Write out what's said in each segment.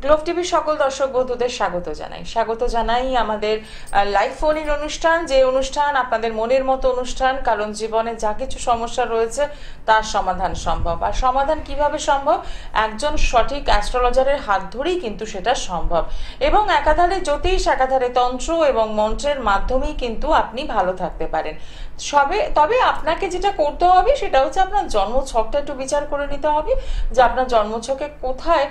Globe টিভির সকল দর্শক বন্ধুদের স্বাগত জানাই আমাদের লাইভ ফোন ইন অনুষ্ঠান, যে অনুষ্ঠান আপনাদের মনের মতো অনুষ্ঠান। কারণ জীবনে যা কিছু সমস্যা রয়েছে তার সমাধান সম্ভব। আর সমাধান কিভাবে সম্ভব? একজন সঠিক অ্যাস্ট্রোলজারের হাত ধরেই কিন্তু সেটা সম্ভব। এবং একাধারে জ্যোতিষ, একাধারে তন্ত্র এবং মন্ত্রের মাধ্যমেই কিন্তু আপনি ভালো থাকতে পারেন। তবে আপনাকে যেটা করতে হবে সেটা হচ্ছে আপনার জন্মছকটা একটু বিচার করে নিতে হবে, যে আপনার জন্মছকে কোথায়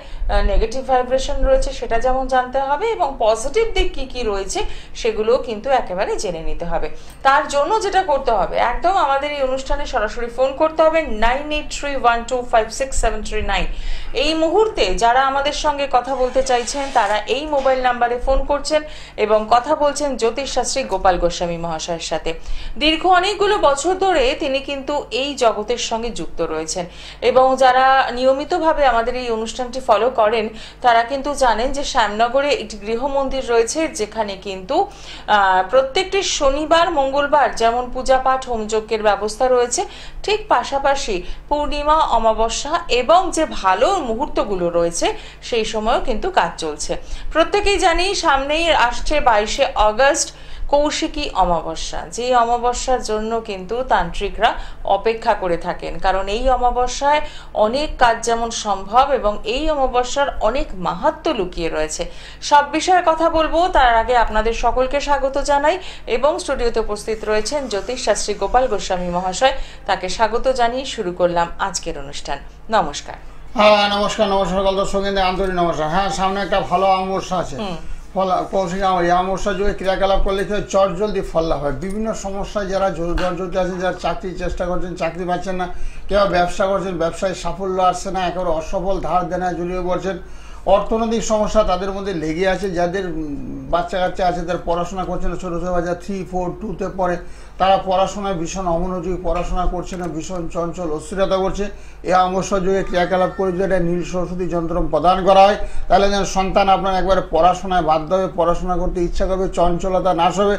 নেগেটিভ ভাইব্রেশন রয়েছে সেটা যেমন জানতে হবে, এবং পজিটিভ দিক কি কি রয়েছে সেগুলোও কিন্তু একেবারে জেনে নিতে হবে। তার জন্য যেটা করতে হবে, একদম আমাদের এই অনুষ্ঠানে সরাসরি ফোন করতে হবে 9831256739। এই মুহূর্তে যারা আমাদের সঙ্গে কথা বলতে চাইছেন তারা এই মোবাইল নাম্বারে ফোন করছেন এবং কথা বলছেন জ্যোতিষশাস্ত্রী গোপাল গোস্বামী মহাশয়ের সাথে। দীর্ঘ অনেকগুলো বছর ধরে তিনি কিন্তু এই জগতের সঙ্গে যুক্ত রয়েছেন, এবং যারা নিয়মিতভাবে আমাদের এই অনুষ্ঠানটি ফলো করেন তারা কিন্তু জানেন যে শ্যামনগরে একটি গৃহ মন্দির রয়েছে, যেখানে কিন্তু প্রত্যেকটি শনিবার মঙ্গলবার যেমন পূজা পাঠ হোমযজ্ঞের ব্যবস্থা রয়েছে, ঠিক পাশাপাশি পূর্ণিমা, অমাবস্যা এবং যে ভালো মুহূর্তগুলো রয়েছে সেই সময়ও কিন্তু কাজ চলছে। প্রত্যেকেই জানি সামনেই আসছে 22শে অগস্ট কৌশিকী অমাবস্যা। যে অমাবস্যার জন্য কিন্তু তান্ত্রিকরা অপেক্ষা করে থাকেন, কারণ এই অমাবস্যায় অনেক কাজ যেমন সম্ভব এবং এই অমাবস্যার অনেক মাহাত্ম্য লুকিয়ে রয়েছে। সব বিষয়ে কথা বলবো, তার আগে আপনাদের সকলকে স্বাগত জানাই এবং স্টুডিওতে উপস্থিত রয়েছেন জ্যোতিষশাস্ত্রী গোপাল গোস্বামী মহাশয়। তাকে স্বাগত জানিয়ে শুরু করলাম আজকের অনুষ্ঠান। নমস্কার। হ্যাঁ নমস্কার দর্শক, আন্তরিক নমস্কার। হ্যাঁ, সামনে একটা ভালো অমাবস্যা আছে, কৌশিক অমাবস্যা যুগে ক্রিয়াকলাপ করলে চট জলদি ফল লাভ হয়। বিভিন্ন সমস্যায় যারা জর্জরিত আছেন, যারা চাকরির চেষ্টা করছেন চাকরি পাচ্ছেন না, কেউ ব্যবসা করছেন ব্যবসায় সাফল্য আসছে না, একেবারে অসফল, ধার দেনায় জড়িয়ে পড়ছেন, অর্থনৈতিক সমস্যা তাদের মধ্যে লেগে আছে, যাদের বাচ্চা কাচ্চা আছে তারা পড়াশোনা করছে না, ছোটো ছোটো বাচ্চা 3, 4, 2-তে পড়ে, তারা পড়াশোনায় ভীষণ অমনোযোগী, পড়াশোনা করছে না, ভীষণ চঞ্চল, অস্থিরতা করছে। এই অমাবস্যা যুগে ক্রিয়াকলাপ করে যদি একটা নীল সরস্বতী যন্ত্র প্রদান করা হয়, তাহলে যেন সন্তান আপনার একবারে পড়াশোনায় বাধ্য হবে, পড়াশোনা করতে ইচ্ছা করবে, চঞ্চলতা নাশ হবে।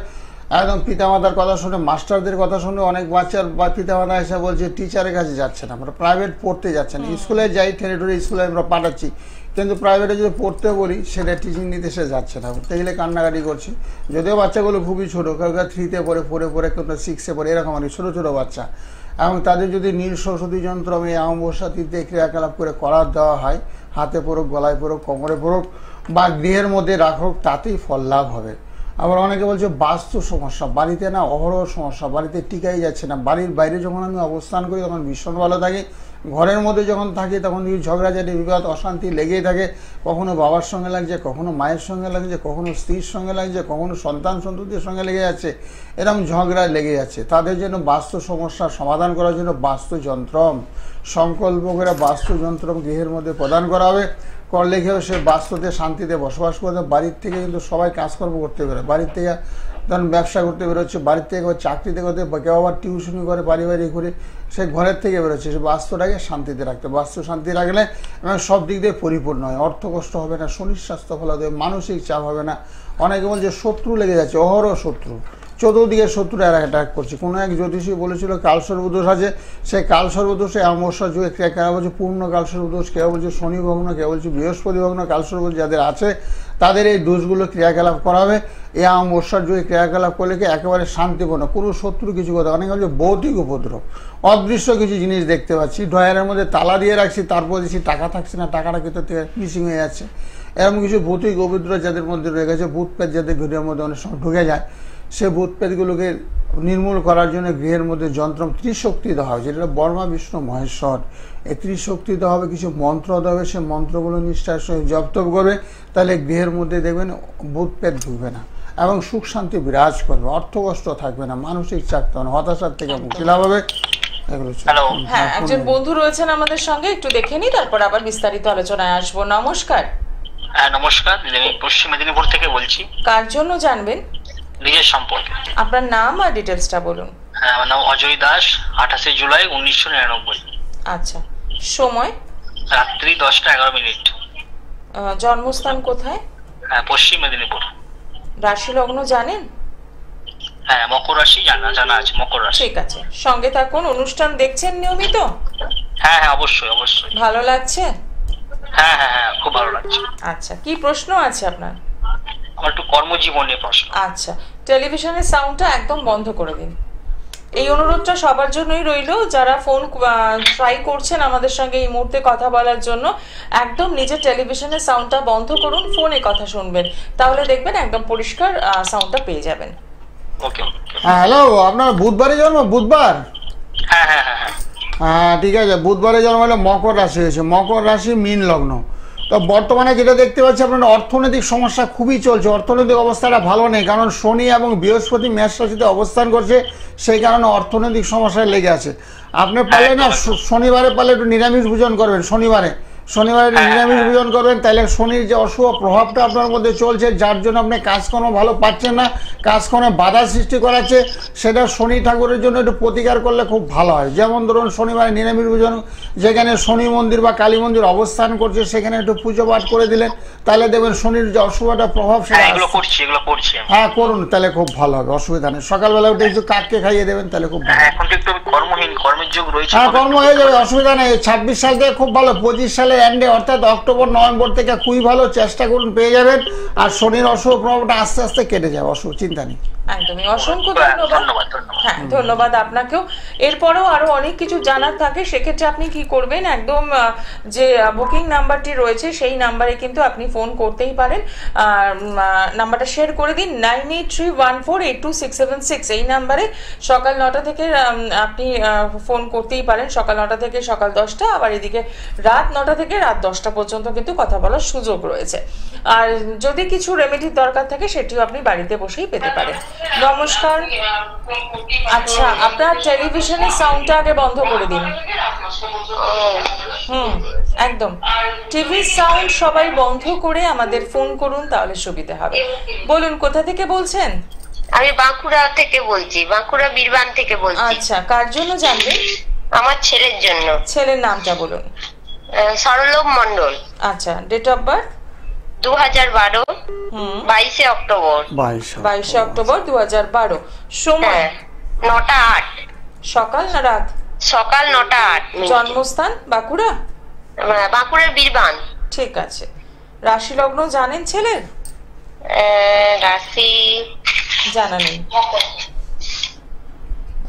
একদম পিতামাতার কথা শুনে, মাস্টারদের কথা শুনে অনেক বাচ্চার পিতামাতা এসে বলছে টিচারের কাছে যাচ্ছে না, আমরা প্রাইভেট পড়তে যাচ্ছে না। স্কুলে যাই, টেরিটরি স্কুলে আমরা পাঠাচ্ছি, কিন্তু প্রাইভেটে যদি পড়তে বলি সেটা টিচিং নিতে সে যাচ্ছে না, তাইলে কান্নাকাটি করছে। যদিও বাচ্চাগুলো খুবই ছোটো, কেউ 3-তে পড়ে কেউ 6-এ পড়ে, এরকম আর কি, ছোটো ছোটো বাচ্চা। এবং তাদের যদি নীল সরস্বতী যন্ত্র এই অমাবস্যা তিথিতে ক্রিয়াকলাপ করে করার দেওয়া হয়, হাতে পড়ুক, গলায় পড়ুক, কোমরে পড়ুক বা গৃহের মধ্যে রাখুক, তাতেই ফল লাভ হবে। আবার অনেকে বলছে বাস্তু সমস্যা, বাড়িতে না অহরহ সমস্যা, বাড়িতে টিকাই যাচ্ছে না। বাড়ির বাইরে যখন আমি অবস্থান করি তখন ভীষণ ভালো থাকি, ঘরের মধ্যে যখন থাকি তখন ঝগড়াঝাটি, বিবাদ, অশান্তি লেগেই থাকে। কখনো বাবার সঙ্গে লাগছে, কখনো মায়ের সঙ্গে লাগছে, কখনো স্ত্রীর সঙ্গে লাগছে, কখনো সন্তান সন্ততির সঙ্গে লেগে যাচ্ছে, এরকম ঝগড়া লেগে যাচ্ছে। তাদের জন্য বাস্তু সমস্যার সমাধান করার জন্য বাস্তু যন্ত্রম সংকল্প করে বাস্তু যন্ত্রম গৃহের মধ্যে প্রদান করা হবে। করলে কেউ সে বাস্তুতে শান্তিতে বসবাস করতে, বাড়ির থেকে কিন্তু সবাই কাজকর্ম করতে পারে। বাড়ির থেকে ধরুন ব্যবসা করতে বেরোচ্ছে, বাড়ির থেকে চাকরিতে করতে, কেউ আবার টিউশনি করে, বাড়ি ঘুরে, সে ঘরের থেকে বেরোচ্ছে। সে বাস্তুটাকে শান্তিতে রাখতে, বাস্তু শান্তি রাখলে সব দিক দিয়ে পরিপূর্ণ হয়। অর্থ কষ্ট হবে না, শরীর স্বাস্থ্য ভালো হবে, মানসিক চাপ হবে না। অনেকে বলছে শত্রু লেগে যাচ্ছে, অহরহ শত্রু, চতুর্দিকে শত্রু অ্যাটাক করছে। কোনো এক জ্যোতিষী বলেছিল কালসর্বদোষ আছে, সেই কালসর্বদোষে অমাবস্যা যুগে কেউ বলছে পূর্ণ কালসর্বদোষ, কেউ বলছে শনি ভগ্ন, কেউ বলছে বৃহস্পতি ভগ্ন। কালসর্বদোষ যাদের আছে তাদের এই দোষগুলো ক্রিয়াকলাপ করা হবে। এই অমাবস্যার যুগে ক্রিয়াকলাপ করলে কি একেবারে শান্তিপূর্ণ, কোনো শত্রু কিছু কথা। অনেকে বলছে ভৌতিক উপদ্রব, অদৃশ্য কিছু জিনিস দেখতে পাচ্ছি, ড্রয়ারের মধ্যে তালা দিয়ে রাখছি, তারপর দেখছি টাকা থাকছে না, টাকাটা ভিতর থেকে মিসিং হয়ে যাচ্ছে, এরকম কিছু ভৌতিক উপদ্রব যাদের মধ্যে রয়ে গেছে। ভূত পেট যাদের ঘরের মধ্যে অনেক সময় ঢুকে যায়, সে ভূত পেটগুলোকে নির্মূল করার জন্য গৃহের মধ্যে যন্ত্র ত্রিশক্তি দেওয়া হবে, যেটা ব্রহ্মা বিষ্ণু মহেশ্বর। এই ত্রিশক্তি দেওয়া হবে, কিছু মন্ত্র দেওয়া হবে, সে মন্ত্রগুলো নিষ্ঠার সঙ্গে জপ তপ করবে, তাহলে গৃহের মধ্যে দেখবেন ভূত পেট ঢুকবে না এবং সুখ শান্তি বিরাজ করবে, অর্থ কষ্ট থাকবে না, মানসিক চাপ, হতাশার থেকে মুক্তি লাভ হবে। হ্যাঁ, একজন বন্ধু রয়েছেন আমাদের সঙ্গে, একটু দেখে নি, তারপর আবার বিস্তারিত আলোচনায় আসবো। নমস্কার। হ্যাঁ নমস্কার, আমি পশ্চিম মেদিনীপুর থেকে বলছি। কার জন্য জানবেন? নিজের সম্পর্কে। আপনার নাম আর ডিটেলসটা বলুন। হ্যাঁ, আমার নাম অজয় দাস, 28শে জুলাই 1999। আচ্ছা, সময়? রাত্রি 10:11। জন্মস্থান কোথায়? হ্যাঁ, পশ্চিম মেদিনীপুর। রাশি লগ্ন জানেন? হ্যাঁ, মকর রাশি জানা আছে, মকর রাশি। ঠিক আছে, সঙ্গে থাকুন। অনুষ্ঠান দেখছেন নিয়মিত? হ্যাঁ হ্যাঁ, অবশ্যই অবশ্যই। ভালো লাগছে? হ্যাঁ হ্যাঁ হ্যাঁ, খুব ভালো লাগছে। আচ্ছা, কি প্রশ্ন আছে আপনার? আমার একটু কর্মজীবন নিয়ে প্রশ্ন। আচ্ছা, টেলিভিশনের সাউন্ডটা একদম বন্ধ করে দিন। এই অনুরোধটা সবার জন্যই রইল, যারা ফোন ট্রাই করছেন আমাদের সঙ্গে এই মুহূর্তে কথা বলার জন্য, একদম নিজের টেলিভিশনের সাউন্ডটা বন্ধ করুন, ফোনে কথা শুনবেন, তাহলে দেখবেন একদম পরিষ্কার সাউন্ডটা পেয়ে যাবেন। ওকে। হ্যাঁ হ্যালো, আপনার বুধবারে জন্ম? বুধবার? হ্যাঁ হ্যাঁ হ্যাঁ হ্যাঁ। হ্যাঁ ঠিক আছে, বুধবারে জন্ম হলে মকর রাশি হয়েছে, মকর রাশি মীন লগ্ন। তো বর্তমানে যেটা দেখতে পাচ্ছি, আপনার অর্থনৈতিক সমস্যা খুবই চলছে, অর্থনৈতিক অবস্থাটা ভালো নেই, কারণ শনি এবং বৃহস্পতি মেষ রাশিতে অবস্থান করছে, সেই কারণে অর্থনৈতিক সমস্যায় লেগে আছে। আপনি পারলে না শনিবারে পারলে একটু নিরামিষ ভোজন করবেন, শনিবারে নিরামিষ ভোজন করবেন, তাহলে শনির যে অশুভ প্রভাবটা আপনার মধ্যে চলছে, যার জন্য আপনি কাজকর্ম ভালো পাচ্ছেন না, কাজকর্মে বাধা সৃষ্টি করাচ্ছে, সেটা শনি ঠাকুরের জন্য একটু প্রতিকার করলে খুব ভালো হয়। যেমন ধরুন শনিবারে নিরামিষ ভোজন, যেখানে শনি মন্দির বা কালী মন্দির অবস্থান করছে সেখানে একটু পুজো পাঠ করে দিলেন, তাহলে দেখবেন শনির যে অশুভটা প্রভাব সেটা এগুলো করছি। হ্যাঁ করুন, তাহলে খুব ভালো হবে, অসুবিধা নেই। সকালবেলা উঠে একটু কাককে খাইয়ে দেবেন, তাহলে খুব ভালো। এখন তো একটু কর্মহীন, কর্মের যুগ রয়েছে। হ্যাঁ কর্ম হয়ে যাবে, অসুবিধা নেই। 26 সাল থেকে খুব ভালো, 25 সালে এন্ডে অর্থাৎ অক্টোবর নভেম্বর থেকে খুবই ভালো, চেষ্টা করুন, পেয়ে যাবেন। আর শনির অশুভ প্রভাবটা আস্তে আস্তে কেটে যাবে, চিন্তা নেই। একদমই, অসংখ্য ধন্যবাদ। হ্যাঁ ধন্যবাদ আপনাকেও। এরপরেও আরো অনেক কিছু জানার থাকে, সেক্ষেত্রে আপনি কি করবেন, একদম যে বুকিং নাম্বারটি রয়েছে সেই নাম্বারে কিন্তু আপনি ফোন করতেই পারেন। নাম্বারটা শেয়ার করে দিন, 9831482676। এই নাম্বারে সকাল 9টা থেকে আপনি ফোন করতেই পারেন, সকাল 9টা থেকে সকাল 10টা, আবার এদিকে রাত 9টা থেকে রাত 10টা পর্যন্ত কিন্তু কথা বলার সুযোগ রয়েছে। আর যদি কিছু রেমেডির দরকার থাকে সেটিও আপনি বাড়িতে বসেই পেতে পারেন। নমস্কার। আচ্ছা, আপনার টেলিভিশনের সাউন্ডটা আগে বন্ধ করে দিন। একদম টিভি সাউন্ড সবাই বন্ধ করে আমাদের ফোন করুন, তাহলে সুবিধা হবে। বলুন, কোথা থেকে বলছেন? আমি বাঁকুড়া থেকে বলছি, বাঁকুড়া বীরবান থেকে বলছি। আচ্ছা, কার জন্য জানবেন? আমার ছেলের জন্য। ছেলের নামটা বলুন। সরলভ মন্ডল। আচ্ছা, date of birth? 2012 22 October. 22 October 2012। সময়? 9টা 8। সকাল না রাত? সকাল 9টা 8। জন্মস্থান? বাঁকুড়া? বাঁকুড়ার বীরবান। ঠিক আছে। রাশি লগ্ন জানেন ছেলের? রাশি জানা নেই।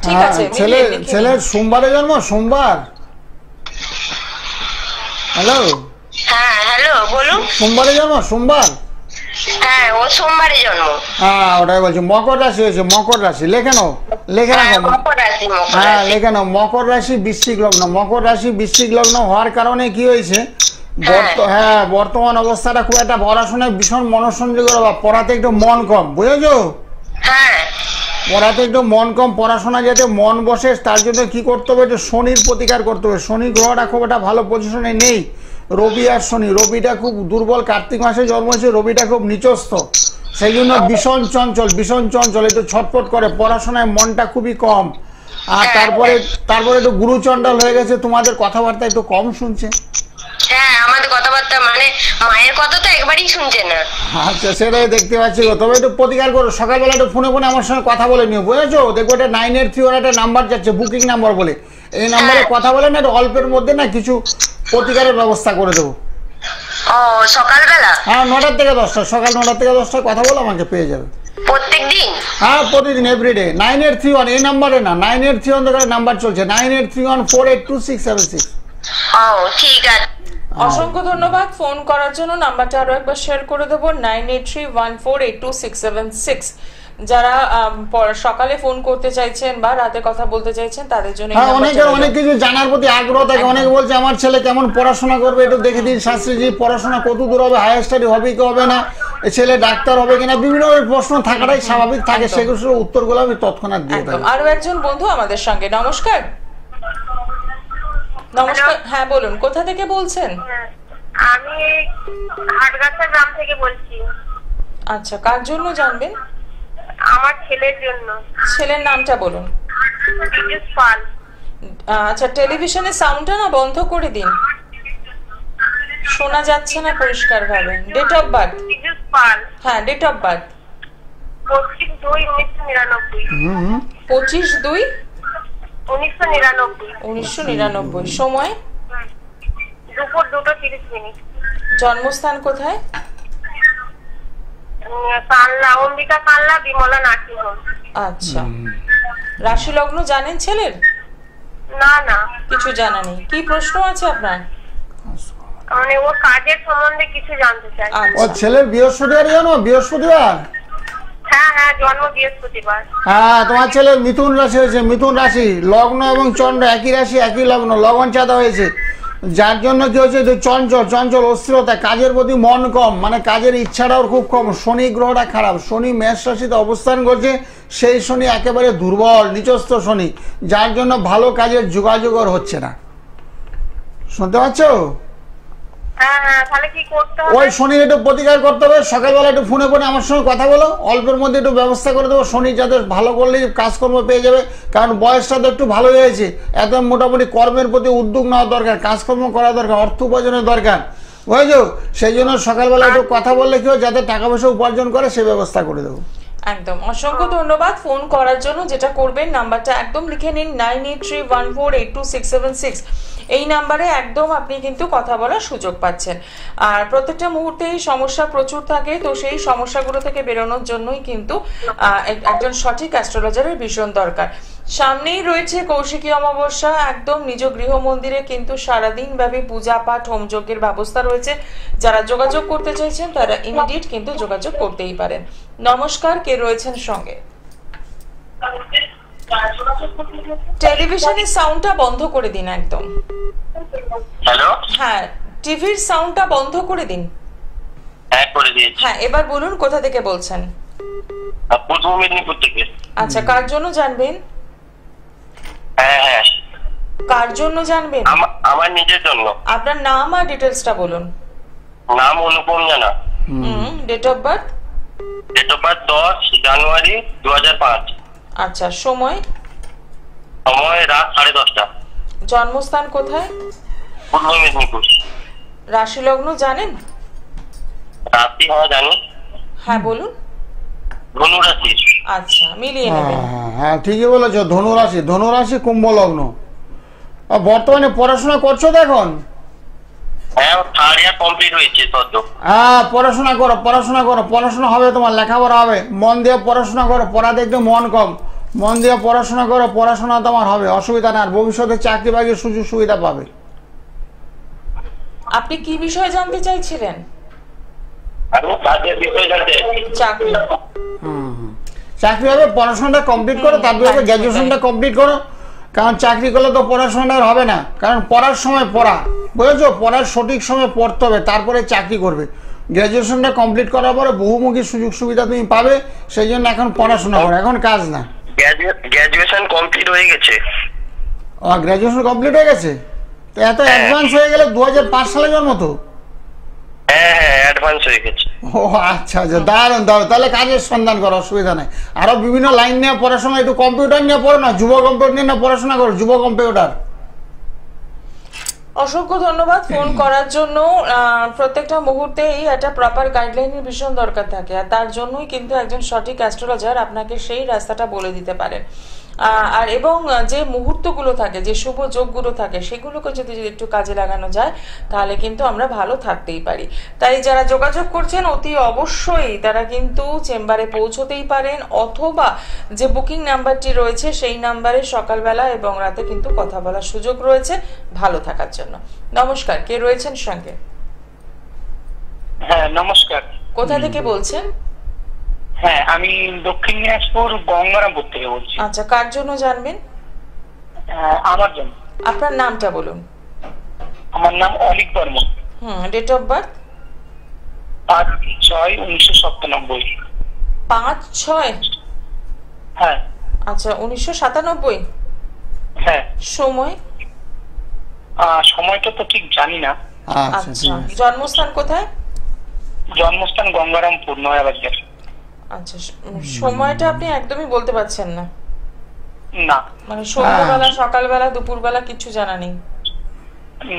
ঠিক আছে, ছেলের সোমবারে জন্ম, সোমবার। হ্যালো, হ্যাঁ হ্যালো বলুন। সোমবারে জন্ম, সোমবার। হ্যাঁ ও সোমবারে জন্ম। হ্যাঁ ওটাই বলছি, মকর রাশি হয়েছে, মকর রাশি। লেখে নাও। হ্যাঁ লেখে নাও, মকর রাশি বৃশ্চিক লগ্ন। মকর রাশি বৃশ্চিক লগ্ন হওয়ার কারণে কি হয়েছে, বর্তমান অবস্থাটা খুব একটা পড়াশোনায় ভীষণ মনোসংযোগের অভাব, পড়াতে একটু মন কম, বুঝেছো? হ্যাঁ পড়াতে একটু মন কম, পড়াশোনা যাতে মন বসে তার জন্য কি করতে হবে, একটু শনির প্রতিকার করতে হবে। শনি গ্রহটা খুব একটা ভালো পজিশনে নেই, রবি আর শনি। রবিটা খুব দুর্বল, কার্তিক মাসে জন্ম হয়েছে, রবিটা খুব নিচস্থ, সেই জন্য ভীষণ চঞ্চল, একটু ছটফট করে, পড়াশোনায় মনটা খুবই কম। আর তারপরে একটু গুরুচণ্ডাল হয়ে গেছে, তোমাদের কথাবার্তা একটু কম শুনছে। হ্যাঁ আমাদের কথাবার্তা মানে মায়ের কথা তো একবারই শুনছে না। আচ্ছা সেটাই দেখতে পাচ্ছি গো, তবে একটু প্রতিকার করো। সকালবেলা একটু ফোনে আমার সঙ্গে কথা বলে নিও, বুঝেছো? দেখবো এটা 983 ওর একটা নাম্বার যাচ্ছে, বুকিং নাম্বার বলে, এই নাম্বারে কথা বলে না, একটু অল্পের মধ্যে না কিছু প্রতিকারের ব্যবস্থা করে দেবো। ও সকালবেলা? হ্যাঁ 9টা থেকে 10টা, সকাল 9টা থেকে 10টায় কথা বলে আমাকে পেয়ে যাবে। প্রত্যেকদিন? হ্যাঁ প্রতিদিন, এভরিডে। 9831 এই নাম্বারে না, 9831 থেকে নাম্বার চলছে, 9831482676। ও ঠিক আছে। অসংখ্য ধন্যবাদ ফোন করার জন্য। নাম্বারটা আরো একবার শেয়ার করে দেবো, 9831482676। যারা সকালে ফোন করতে চাইছেন বা রাতে কথা বলতে চাইছেন তাদের জন্য। হ্যাঁ অনেক কিছু জানার প্রতি আগ্রহ থাকে, অনেকে বলছে আমার ছেলে কেমন পড়াশোনা করবে, একটু দেখে দিন শাস্ত্রীজি, পড়াশোনা কত দূর হবে, হায়ার স্টাডি হবে কি হবে না, ছেলে ডাক্তার হবে কিনা, বিভিন্ন প্রশ্ন থাকাটাই স্বাভাবিক থাকে, সেগুলোর উত্তরগুলো আমি তৎক্ষণাৎ দিয়ে দেবো। আরো একজন বন্ধু আমাদের সঙ্গে। নমস্কার। নমস্কার, হ্যাঁ বলুন, কোথা থেকে বলছেন? আমি হাটগাছা গ্রাম থেকে বলছি। আচ্ছা, কার জন্য জানবেন? আমার ছেলের জন্য। ছেলের নামটা বলুন। বিজুস পাল। আচ্ছা, টেলিভিশনের সাউন্ডটা না বন্ধ করে দিন, শোনা যাচ্ছে না পরিষ্কার ভাবে। Date of birth? Bijus Pal. হ্যাঁ, ডেট অফ বার্থ? 25/2/1999। 25/2/1999। সময়? দুপুর 2:30। জন্মস্থান কোথায়? কাল্লা, অম্বিকা কাল্লা, বিমলা নার্সিং হোম। আচ্ছা, রাশি লগ্ন জানেন ছেলের? না না, কিছু জানা নেই। কি প্রশ্ন আছে আপনার? মানে ওর কাজের সম্বন্ধে কিছু জানতে চাই। ও আচ্ছা, ছেলের বৃহস্পতিবার জানো? বৃহস্পতিবার? হ্যাঁ হ্যাঁ, জন্ম বৃহস্পতিবার। হ্যাঁ, তোমার ছেলের মিথুন রাশি হয়েছে। মিথুন রাশি, লগ্ন এবং চন্দ্র একই রাশি একই লগ্ন, লগন চাঁদা হয়েছে। যার জন্য কি হচ্ছে, যে চঞ্চল চঞ্চল অস্থিরতা, কাজের প্রতি মন কম, মানে কাজের ইচ্ছাটাও খুব কম। শনি গ্রহটা খারাপ, শনি মেষ রাশিতে অবস্থান করছে। সেই শনি একেবারে দুর্বল, নিচস্থ শনি, যার জন্য ভালো কাজের যোগাযোগ আর হচ্ছে না। শুনতে পাচ্ছ? হ্যাঁ হ্যাঁ, তাহলে কি করতে হবে? ওই শনির একটু প্রতিকার করতে হবে। সকালবেলা একটু ফোনে ফোনে আমার সঙ্গে কথা বলো, অল্পের মধ্যে একটু ব্যবস্থা করে দেবো। শনি যাতে ভালো করলেই কাজকর্ম পেয়ে যাবে, কারণ বয়সটা তো একটু ভালো হয়েছে। একদম মোটামুটি কর্মের প্রতি উদ্যোগ নেওয়া দরকার, কাজকর্ম করা দরকার, অর্থ উপার্জনের দরকার, বুঝেছো? সেই জন্য সকালবেলা একটু কথা বললে কি হয়, যাতে টাকা পয়সা উপার্জন করে সে ব্যবস্থা করে দেবো। একদম অসংখ্য ধন্যবাদ ফোন করার জন্য। যেটা করবেন, নাম্বারটা একদম লিখে নিন, 9831482676। এই নাম্বারে একদম আপনি কিন্তু কথা বলার সুযোগ পাচ্ছেন। আর প্রত্যেকটা মুহূর্তেই সমস্যা প্রচুর থাকে, তো সেই সমস্যাগুলো থেকে বেরোনোর জন্যই কিন্তু একজন সঠিক অ্যাস্ট্রোলজারের ভীষণ দরকার। সামনেই রয়েছে কৌশিকী অমাবস্যা। একদম নিজ গৃহ মন্দিরে কিন্তু সারাদিন ব্যাপী পূজা পাঠ হোমযজ্ঞের ব্যবস্থা রয়েছে। যারা যোগাযোগ করতে চাইছেন তারা ইমিডিয়েট কিন্তু যোগাযোগ করতেই পারেন। নমস্কার, কে রয়েছেন সঙ্গে? টেলিভিশনের সাউন্ডটা বন্ধ করে দিন একদম। হ্যালো, হ্যাঁ, টিভির সাউন্ডটা বন্ধ করে দিন। হ্যাঁ করে দিয়েছি। হ্যাঁ, এবার বলুন কোথা থেকে বলছেন? পূর্ব মেদিনীপুর থেকে। আচ্ছা, কার জন্য জানবেন? হ্যাঁ হ্যাঁ, কার জন্য জানবেন? আমার নিজের জন্য। আপনার নাম আর ডিটেলসটা বলুন। নাম Anupam Jana. Date of birth? Date of birth 10 January 2005। আচ্ছা, সময়? সময় রাত 10:30টা। জন্মস্থান কোথায়? পূর্ব মেদিনীপুর। রাশি লগ্ন জানেন? রাশি হ্যাঁ জানি। হ্যাঁ বলুন। ধনু রাশি। আচ্ছা, মিলিয়ে নেবেন। হ্যাঁ, ঠিকই বলেছো। ধনুরাশি, ধনুরাশি কুম্ভ লগ্ন। বর্তমানে পড়াশোনা করছো তো এখন? হ্যাঁ, 3rd ইয়ার কমপ্লিট হয়েছে সদ্য। হ্যাঁ, পড়াশোনা করো, পড়াশোনা করো, পড়াশোনা হবে, তোমার লেখাপড়া হবে। মন দিয়ে পড়াশোনা করো, পড়া দেখতে মন কম, মন দিয়ে পড়াশোনা করো, পড়াশোনা তোমার হবে, অসুবিধা না। আর ভবিষ্যতে চাকরি বাকরির সুযোগ সুবিধা পাবে। আপনি কি বিষয়ে জানতে চাইছিলেন? আমি কাজের বিষয়ে জানতে চাই। চাকরি। চাকরি হবে, পড়াশোনাটা কমপ্লিট করো, তারপরে গ্র্যাজুয়েশনটা কমপ্লিট করো। কারণ চাকরি করলে তো পড়াশোনাটা আর হবে না, কারণ পড়ার সময় পড়া, বুঝেছো? পড়ার সঠিক সময় পড়তে হবে, তারপরে চাকরি করবে। গ্র্যাজুয়েশনটা কমপ্লিট করার পরে বহুমুখী সুযোগ সুবিধা তুমি পাবে। সেই জন্য এখন পড়াশোনা করো, এখন কাজ না। গ্র্যাজুয়েশন কমপ্লিট হয়ে গেছে। গ্র্যাজুয়েশন কমপ্লিট হয়ে গেছে? তো এত অ্যাডভান্স হয়ে গেলে 2005 সালে জন্ম তো? হ্যাঁ হ্যাঁ, অ্যাডভান্স হয়ে গেছে। ও আচ্ছা আচ্ছা, দারুণ দারুণ। তাহলে কাজের সন্ধান করো, অসুবিধা নেই। আরো বিভিন্ন লাইন নিয়ে পড়াশোনা, একটু কম্পিউটার নিয়ে পড়ো না, যুব কম্পিউটার নিয়ে পড়াশোনা করো, যুব কম্পিউটার। অসংখ্য ধন্যবাদ ফোন করার জন্য। প্রত্যেকটা মুহূর্তেই একটা প্রপার গাইডলাইনের ভীষণ দরকার থাকে, আর তার জন্যই কিন্তু একজন সঠিক অ্যাস্ট্রোলজার আপনাকে সেই রাস্তাটা বলে দিতে পারেন। আর এবং যে মুহূর্তগুলো থাকে, যে শুভ যোগগুলো থাকে, সেগুলোকে যদি একটু কাজে লাগানো যায় তাহলে কিন্তু আমরা ভালো থাকতেই পারি। তাই যারা যোগাযোগ করছেন অতি অবশ্যই তারা কিন্তু চেম্বারে পৌঁছতেই পারেন, অথবা যে বুকিং নাম্বারটি রয়েছে সেই নাম্বারে সকালবেলা এবং রাতে কিন্তু কথা বলার সুযোগ রয়েছে ভালো থাকার জন্য। নমস্কার, কে রয়েছেন সঙ্গে? হ্যাঁ নমস্কার। কোথা থেকে বলছেন? হ্যাঁ, আমি দক্ষিণ দিনাজপুর গঙ্গারামপুর থেকে বলছি। আচ্ছা, কার জন্য জানবেন? আমার জন্য। আপনার নামটা বলুন। আমার নাম অলিক বর্মন। Date of birth? 5/6/1997। 5/6? হ্যাঁ। আচ্ছা, 1997? হ্যাঁ। সময়? সময়টা তো ঠিক জানি না। আচ্ছা, জন্মস্থান কোথায়? জন্মস্থান গঙ্গারামপুর, নয়াবাজার। আচ্ছা, সময়টা আপনি একদমই বলতে পারছেন না? না। মানে সন্ধ্যাবেলা, সকালবেলা, দুপুরবেলা কিছু জানা নেই?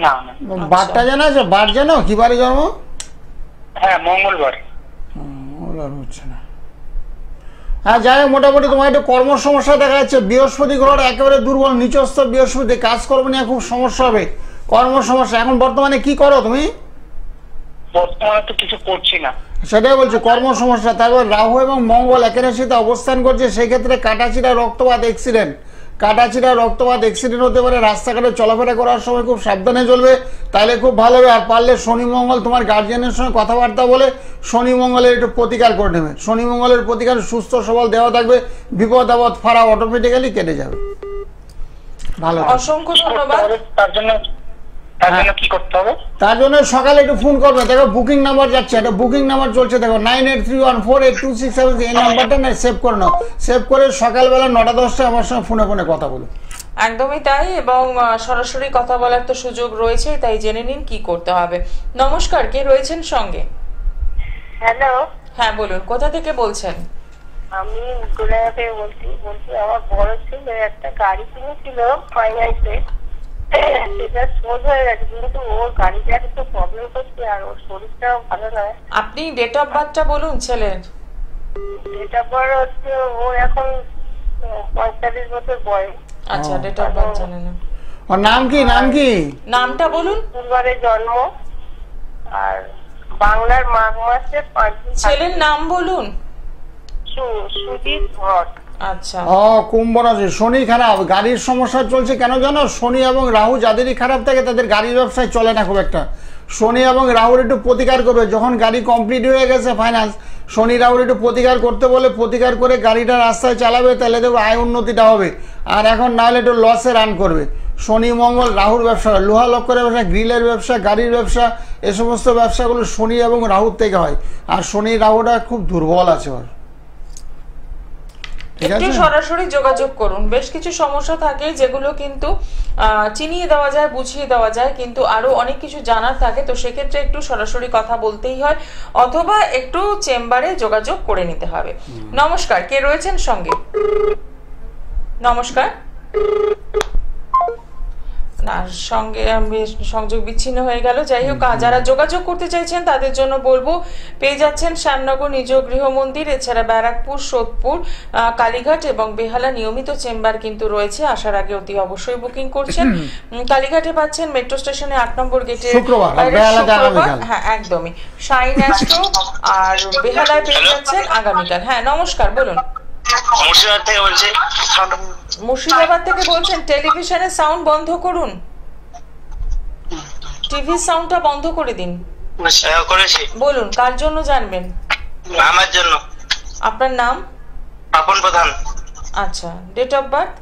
না না। বারটা জানা আছে? বার জানো কি বারে জন্ম? হ্যাঁ, মঙ্গলবার। হচ্ছে না। হ্যাঁ, যাই হোক, মোটামুটি তোমার একটু কর্ম সমস্যা দেখা যাচ্ছে। বৃহস্পতি গ্রহটা একেবারে দুর্বল, নিচস্থ বৃহস্পতি, কাজকর্ম নিয়ে খুব সমস্যা হবে, কর্ম সমস্যা। এখন বর্তমানে কি করো তুমি? বর্তমানে তো কিছু করছি না। সেটাই বলছি, কর্ম সমস্যা। তারপর রাহু এবং মঙ্গল একের রাশিতে অবস্থান করছে, সেই ক্ষেত্রে কাটাছিড়া রক্তপাত অ্যাক্সিডেন্ট, কাটাছিড়া রক্তপাত অ্যাক্সিডেন্ট হতে পারে। রাস্তাঘাটে চলাফেরা করার সময় খুব সাবধানে চলবে, তাহলে খুব ভালো হবে। আর পারলে শনি মঙ্গল তোমার গার্জিয়ানের সঙ্গে কথাবার্তা বলে শনি মঙ্গলের একটু প্রতিকার করে নেবে। শনি মঙ্গলের প্রতিকার সুস্থ সবল দেওয়া থাকবে, বিপদ আপদ ফাড়া অটোমেটিক্যালি কেটে যাবে। ভালো থাকবে। অসংখ্য কি করতে ধন্যবাদ। হবে তার জন্য কি করতে হবে? তার জন্য সকালে একটু ফোন করবে। দেখো বুকিং নাম্বার যাচ্ছে, একটা বুকিং নাম্বার চলছে, দেখো 9831482676, এই নাম্বারটা না সেভ করে নাও। সেভ করে সকালবেলা 9টা-10টায় আমার সঙ্গে ফোনে ফোনে কথা বলো। একদমই তাই, এবং সরাসরি কথা বলার তো সুযোগ রয়েছে, তাই জেনে নিন কি করতে হবে। নমস্কার, কে রয়েছেন সঙ্গে? হ্যালো, হ্যাঁ বলুন, কোথা থেকে বলছেন? আমি গোলাঘাট থেকে বলছি। আমার বড় ছেলে একটা গাড়ি কিনেছিল ফাইন্যান্সে, সেটা শোধ হয়ে গেছে, কিন্তু ওর গাড়িটা একটু প্রবলেম করছে আর ওর শরীরটাও ভালো নয়। আপনি ডেট অফ বার্থটা বলুন ছেলের। এটা পর হচ্ছে ওর এখন 45 বছর বয়স। আচ্ছা, ডেট অফ বার্থ জানেন না? ওর নাম কি? নাম কি? নামটা বলুন। বুধবারে জন্ম আর বাংলার মাঘ মাসে 5 দিন। ছেলের নাম বলুন। সুজিত ভট্ট। আচ্ছা, কুম্ভ রাশি। শনি খারাপ, গাড়ির সমস্যা চলছে। কেন জানো? শনি এবং রাহু যাদেরই খারাপ থাকে তাদের গাড়ির ব্যবসায় চলে না খুব একটা। শনি এবং রাহুর একটু প্রতিকার করবে। যখন গাড়ি কমপ্লিট হয়ে গেছে ফাইন্যান্স, শনি রাহুর একটু প্রতিকার করতে বলে প্রতিকার করে গাড়িটা রাস্তায় চালাবে, তাহলে দেখো আয় উন্নতিটা হবে। আর এখন না হলে একটু লসে রান করবে। শনি মঙ্গল রাহুর ব্যবসা, লোহা লক্করের ব্যবসা, গ্রিলের ব্যবসা, গাড়ির ব্যবসা, এ সমস্ত ব্যবসাগুলো শনি এবং রাহুর থেকে হয়। আর শনি রাহুটা খুব দুর্বল আছে ওর। ঠিক একটু আছে? সরাসরি যোগাযোগ করুন। বেশ কিছু সমস্যা থাকে যেগুলো কিন্তু চিনিয়ে দেওয়া যায়, বুঝিয়ে দেওয়া যায়, কিন্তু আরো অনেক কিছু জানার থাকে, তো সেক্ষেত্রে একটু সরাসরি কথা বলতেই হয়, অথবা একটু চেম্বারে যোগাযোগ করে নিতে হবে। নমস্কার, কে রয়েছেন সঙ্গে? নমস্কার। না, সঙ্গে সংযোগ বিচ্ছিন্ন হয়ে গেল। যাই হোক, যারা যোগাযোগ করতে চাইছেন তাদের জন্য বলবো, পেয়ে যাচ্ছেন শ্যামনগর নিজ গৃহ মন্দির, এছাড়া ব্যারাকপুর, সোদপুর, কালীঘাট এবং বেহালা নিয়মিত চেম্বার কিন্তু রয়েছে। আসার আগে অতি অবশ্যই বুকিং করছেন। কালীঘাটে পাচ্ছেন মেট্রো স্টেশনে 8 নম্বর গেটে শুক্রবার, হ্যাঁ একদমই, শাইন অ্যাস্ট্রো। আর বেহালায় পেয়ে যাচ্ছেন আগামীকাল। হ্যাঁ নমস্কার, বলুন। মুর্শিদাবাদ থেকে বলছি। মুর্শিদাবাদ থেকে বলছেন। টেলিভিশনের সাউন্ড বন্ধ করুন, টিভি সাউন্ডটা বন্ধ করে দিন। করেছি। বলুন, কার জন্য জানবেন? আমার জন্য। আপনার নাম? আপন প্রধান। আচ্ছা, ডেট অফ বার্থ?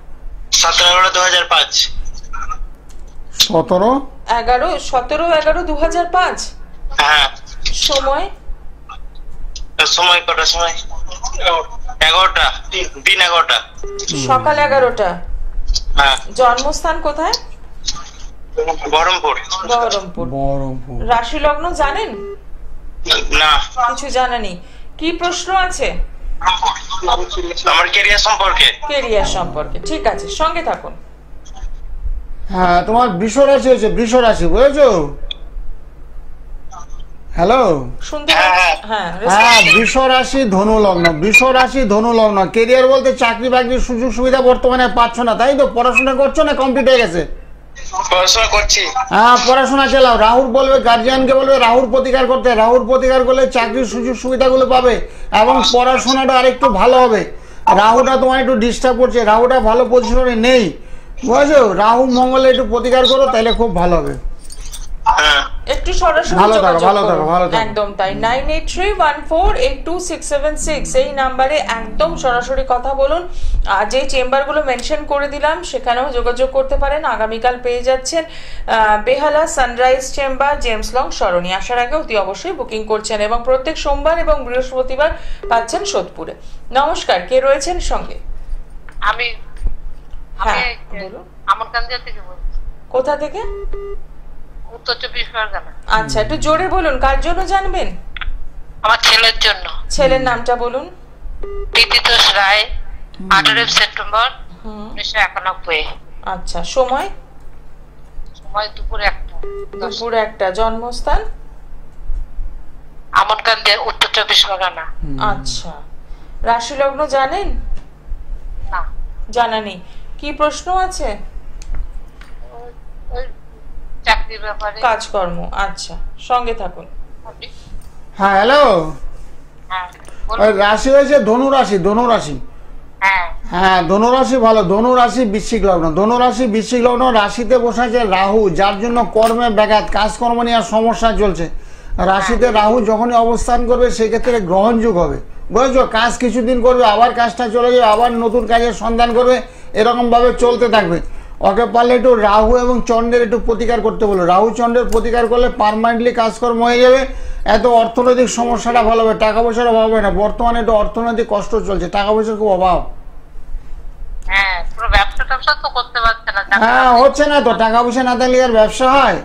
17/11/2005। 17/11/2005। হ্যাঁ। সময়? সময় কটার সময়? 11টা, দিন 11টা, সকাল 11টা। হ্যাঁ। জন্মস্থান কোথায়? বহরমপুর। বহরমপুর। বহরমপুর। রাশি লগ্ন জানেন? না। কিছু জানা নেই। কি প্রশ্ন আছে? আমার ক্যারিয়ার সম্পর্কে। কেরিয়ার সম্পর্কে, ঠিক আছে, সঙ্গে থাকুন। হ্যাঁ, তোমার বৃষ রাশি হয়েছে, বৃষ রাশি, বুঝেছো? হ্যালো, শুনতে পাচ্ছেন? হ্যাঁ, হ্যাঁ, বৃষ রাশি ধনু লগ্ন, বৃষ রাশি ধনু লগ্ন। কেরিয়ার বলতে চাকরি বাকরির সুযোগ সুবিধা বর্তমানে পাচ্ছ না, তাই তো? পড়াশোনা করছো না কমপ্লিট হয়ে গেছে? পড়াশোনা করছি। হ্যাঁ, পড়াশোনা চালাও। রাহুর বলবে, গার্জিয়ানকে বলবে রাহুর প্রতিকার করতে। রাহুর প্রতিকার করলে চাকরির সুযোগ সুবিধাগুলো পাবে এবং পড়াশোনাটা আরেকটু ভালো হবে। রাহুটা তোমার একটু ডিস্টার্ব করছে, রাহুটা ভালো পজিশনে নেই, বুঝেছো? রাহু মঙ্গলে একটু প্রতিকার করো, তাহলে খুব ভালো হবে। হ্যাঁ। একটু সরাসরি ভালো থাকো, যোগাযোগ ভালো থাকো, করুন। ভালো থাকো। একদম তাই। 9831482676 এই নাম্বারে একদম সরাসরি কথা বলুন। আর যে চেম্বারগুলো মেনশন করে দিলাম সেখানেও যোগাযোগ করতে পারেন। আগামীকাল পেয়ে যাচ্ছেন বেহালা সানরাইজ চেম্বার, জেমস লং সরণি। আসার আগে অতি অবশ্যই বুকিং করছেন, এবং প্রত্যেক সোমবার এবং বৃহস্পতিবার পাচ্ছেন সোদপুরে। নমস্কার, কে রয়েছেন সঙ্গে? আমি হ্যাঁ বলুন। আমরকান্দিয়া থেকে বলছি। কোথা থেকে? উত্তর 24 পরগনা। আচ্ছা, একটু জোরে বলুন, কার জন্য জানবেন? আমার ছেলের জন্য। ছেলের নামটা বলুন। তিতিতোষ রায়, 18 সেপ্টেম্বর 1991। আচ্ছা, সময়? সময় দুপুর 1টা। দুপুর 1টা। জন্মস্থান? আমরকান্দিয়া, উত্তর 24 পরগনা। আচ্ছা, রাশি লগ্ন জানেন? না। জানা নেই। কি প্রশ্ন আছে? ওই চাকরির ব্যাপারে। কাজকর্ম। আচ্ছা, সঙ্গে থাকুন। হ্যাঁ হ্যালো, ওই রাশি হয়েছে ধনুরাশি। হ্যাঁ ধনুরাশি ভালো, ধনুরাশি বৃশ্চিক লগ্ন। ধনুরাশি বৃশ্চিক লগ্ন, রাশিতে বসে আছে রাহু, যার জন্য কর্মে ব্যাঘাত, কাজকর্ম নিয়ে সমস্যা চলছে। রাশিতে রাহু যখনই অবস্থান করবে সেক্ষেত্রে গ্রহণযোগ হবে, বুঝেছো? কাজ কিছুদিন করবে, আবার কাজটা চলে যাবে, আবার নতুন কাজের সন্ধান করবে, এরকমভাবে চলতে থাকবে। ওকে পারলে একটু রাহু এবং চন্দ্রের একটু প্রতিকার করতে বলো। রাহু চন্দ্রের প্রতিকার করলে পার্মানেন্টলি কাজকর্ম হয়ে যাবে, এত অর্থনৈতিক সমস্যাটা ভালো হবে, টাকা পয়সার অভাব হবে না। বর্তমানে একটু অর্থনৈতিক কষ্ট চলছে, টাকা পয়সার খুব অভাব। হ্যাঁ হচ্ছে না তো, টাকা পয়সা না থাকলে আর ব্যবসা হয়?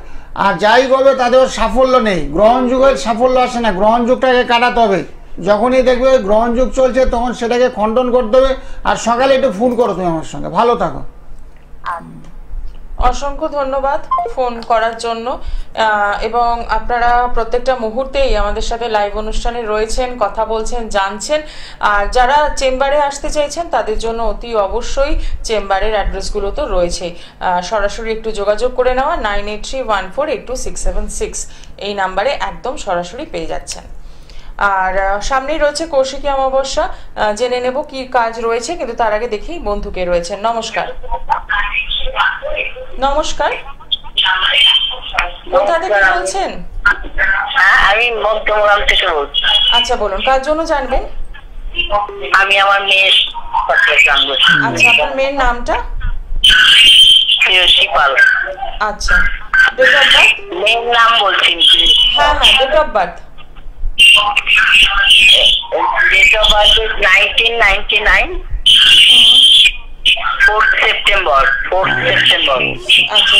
আর যাই করবে তাদের সাফল্য নেই, গ্রহণযুগের সাফল্য আসে না। গ্রহণযুগটাকে কাটাতে হবে, যখনই দেখবে গ্রহণযুগ চলছে তখন সেটাকে খণ্ডন করতে হবে। আর সকালে একটু ফোন করো তুমি আমার সঙ্গে, ভালো থাকো। অসংখ্য ধন্যবাদ ফোন করার জন্য। এবং আপনারা প্রত্যেকটা মুহূর্তেই আমাদের সাথে লাইভ অনুষ্ঠানে রয়েছেন, কথা বলছেন, জানছেন। আর যারা চেম্বারে আসতে চাইছেন তাদের জন্য অতি অবশ্যই চেম্বারের অ্যাড্রেসগুলো তো রয়েছে, সরাসরি একটু যোগাযোগ করে নেওয়া 9831482676 এই নাম্বারে একদম সরাসরি পেয়ে যাচ্ছেন। আর সামনেই রয়েছে কৌশিকী অমাবস্যা, জেনে নেব কি কাজ রয়েছে, কিন্তু তার আগে দেখি বন্ধুকে রয়েছেন। নমস্কার। নমস্কার, কোথা থেকে বলছেন? আমি মধ্যমগ্রাম থেকে বলছি। আচ্ছা বলুন, কার জন্য জানবেন? আমি আমার মেয়ের জানবো। আচ্ছা, আপনার মেয়ের নামটা? প্রিয়সী পাল। আচ্ছা, ডেট অফ বার্থ? মেয়ের নাম বলছি। হ্যাঁ হ্যাঁ, date of birth. Date of birth 1999, 4th September. আচ্ছা,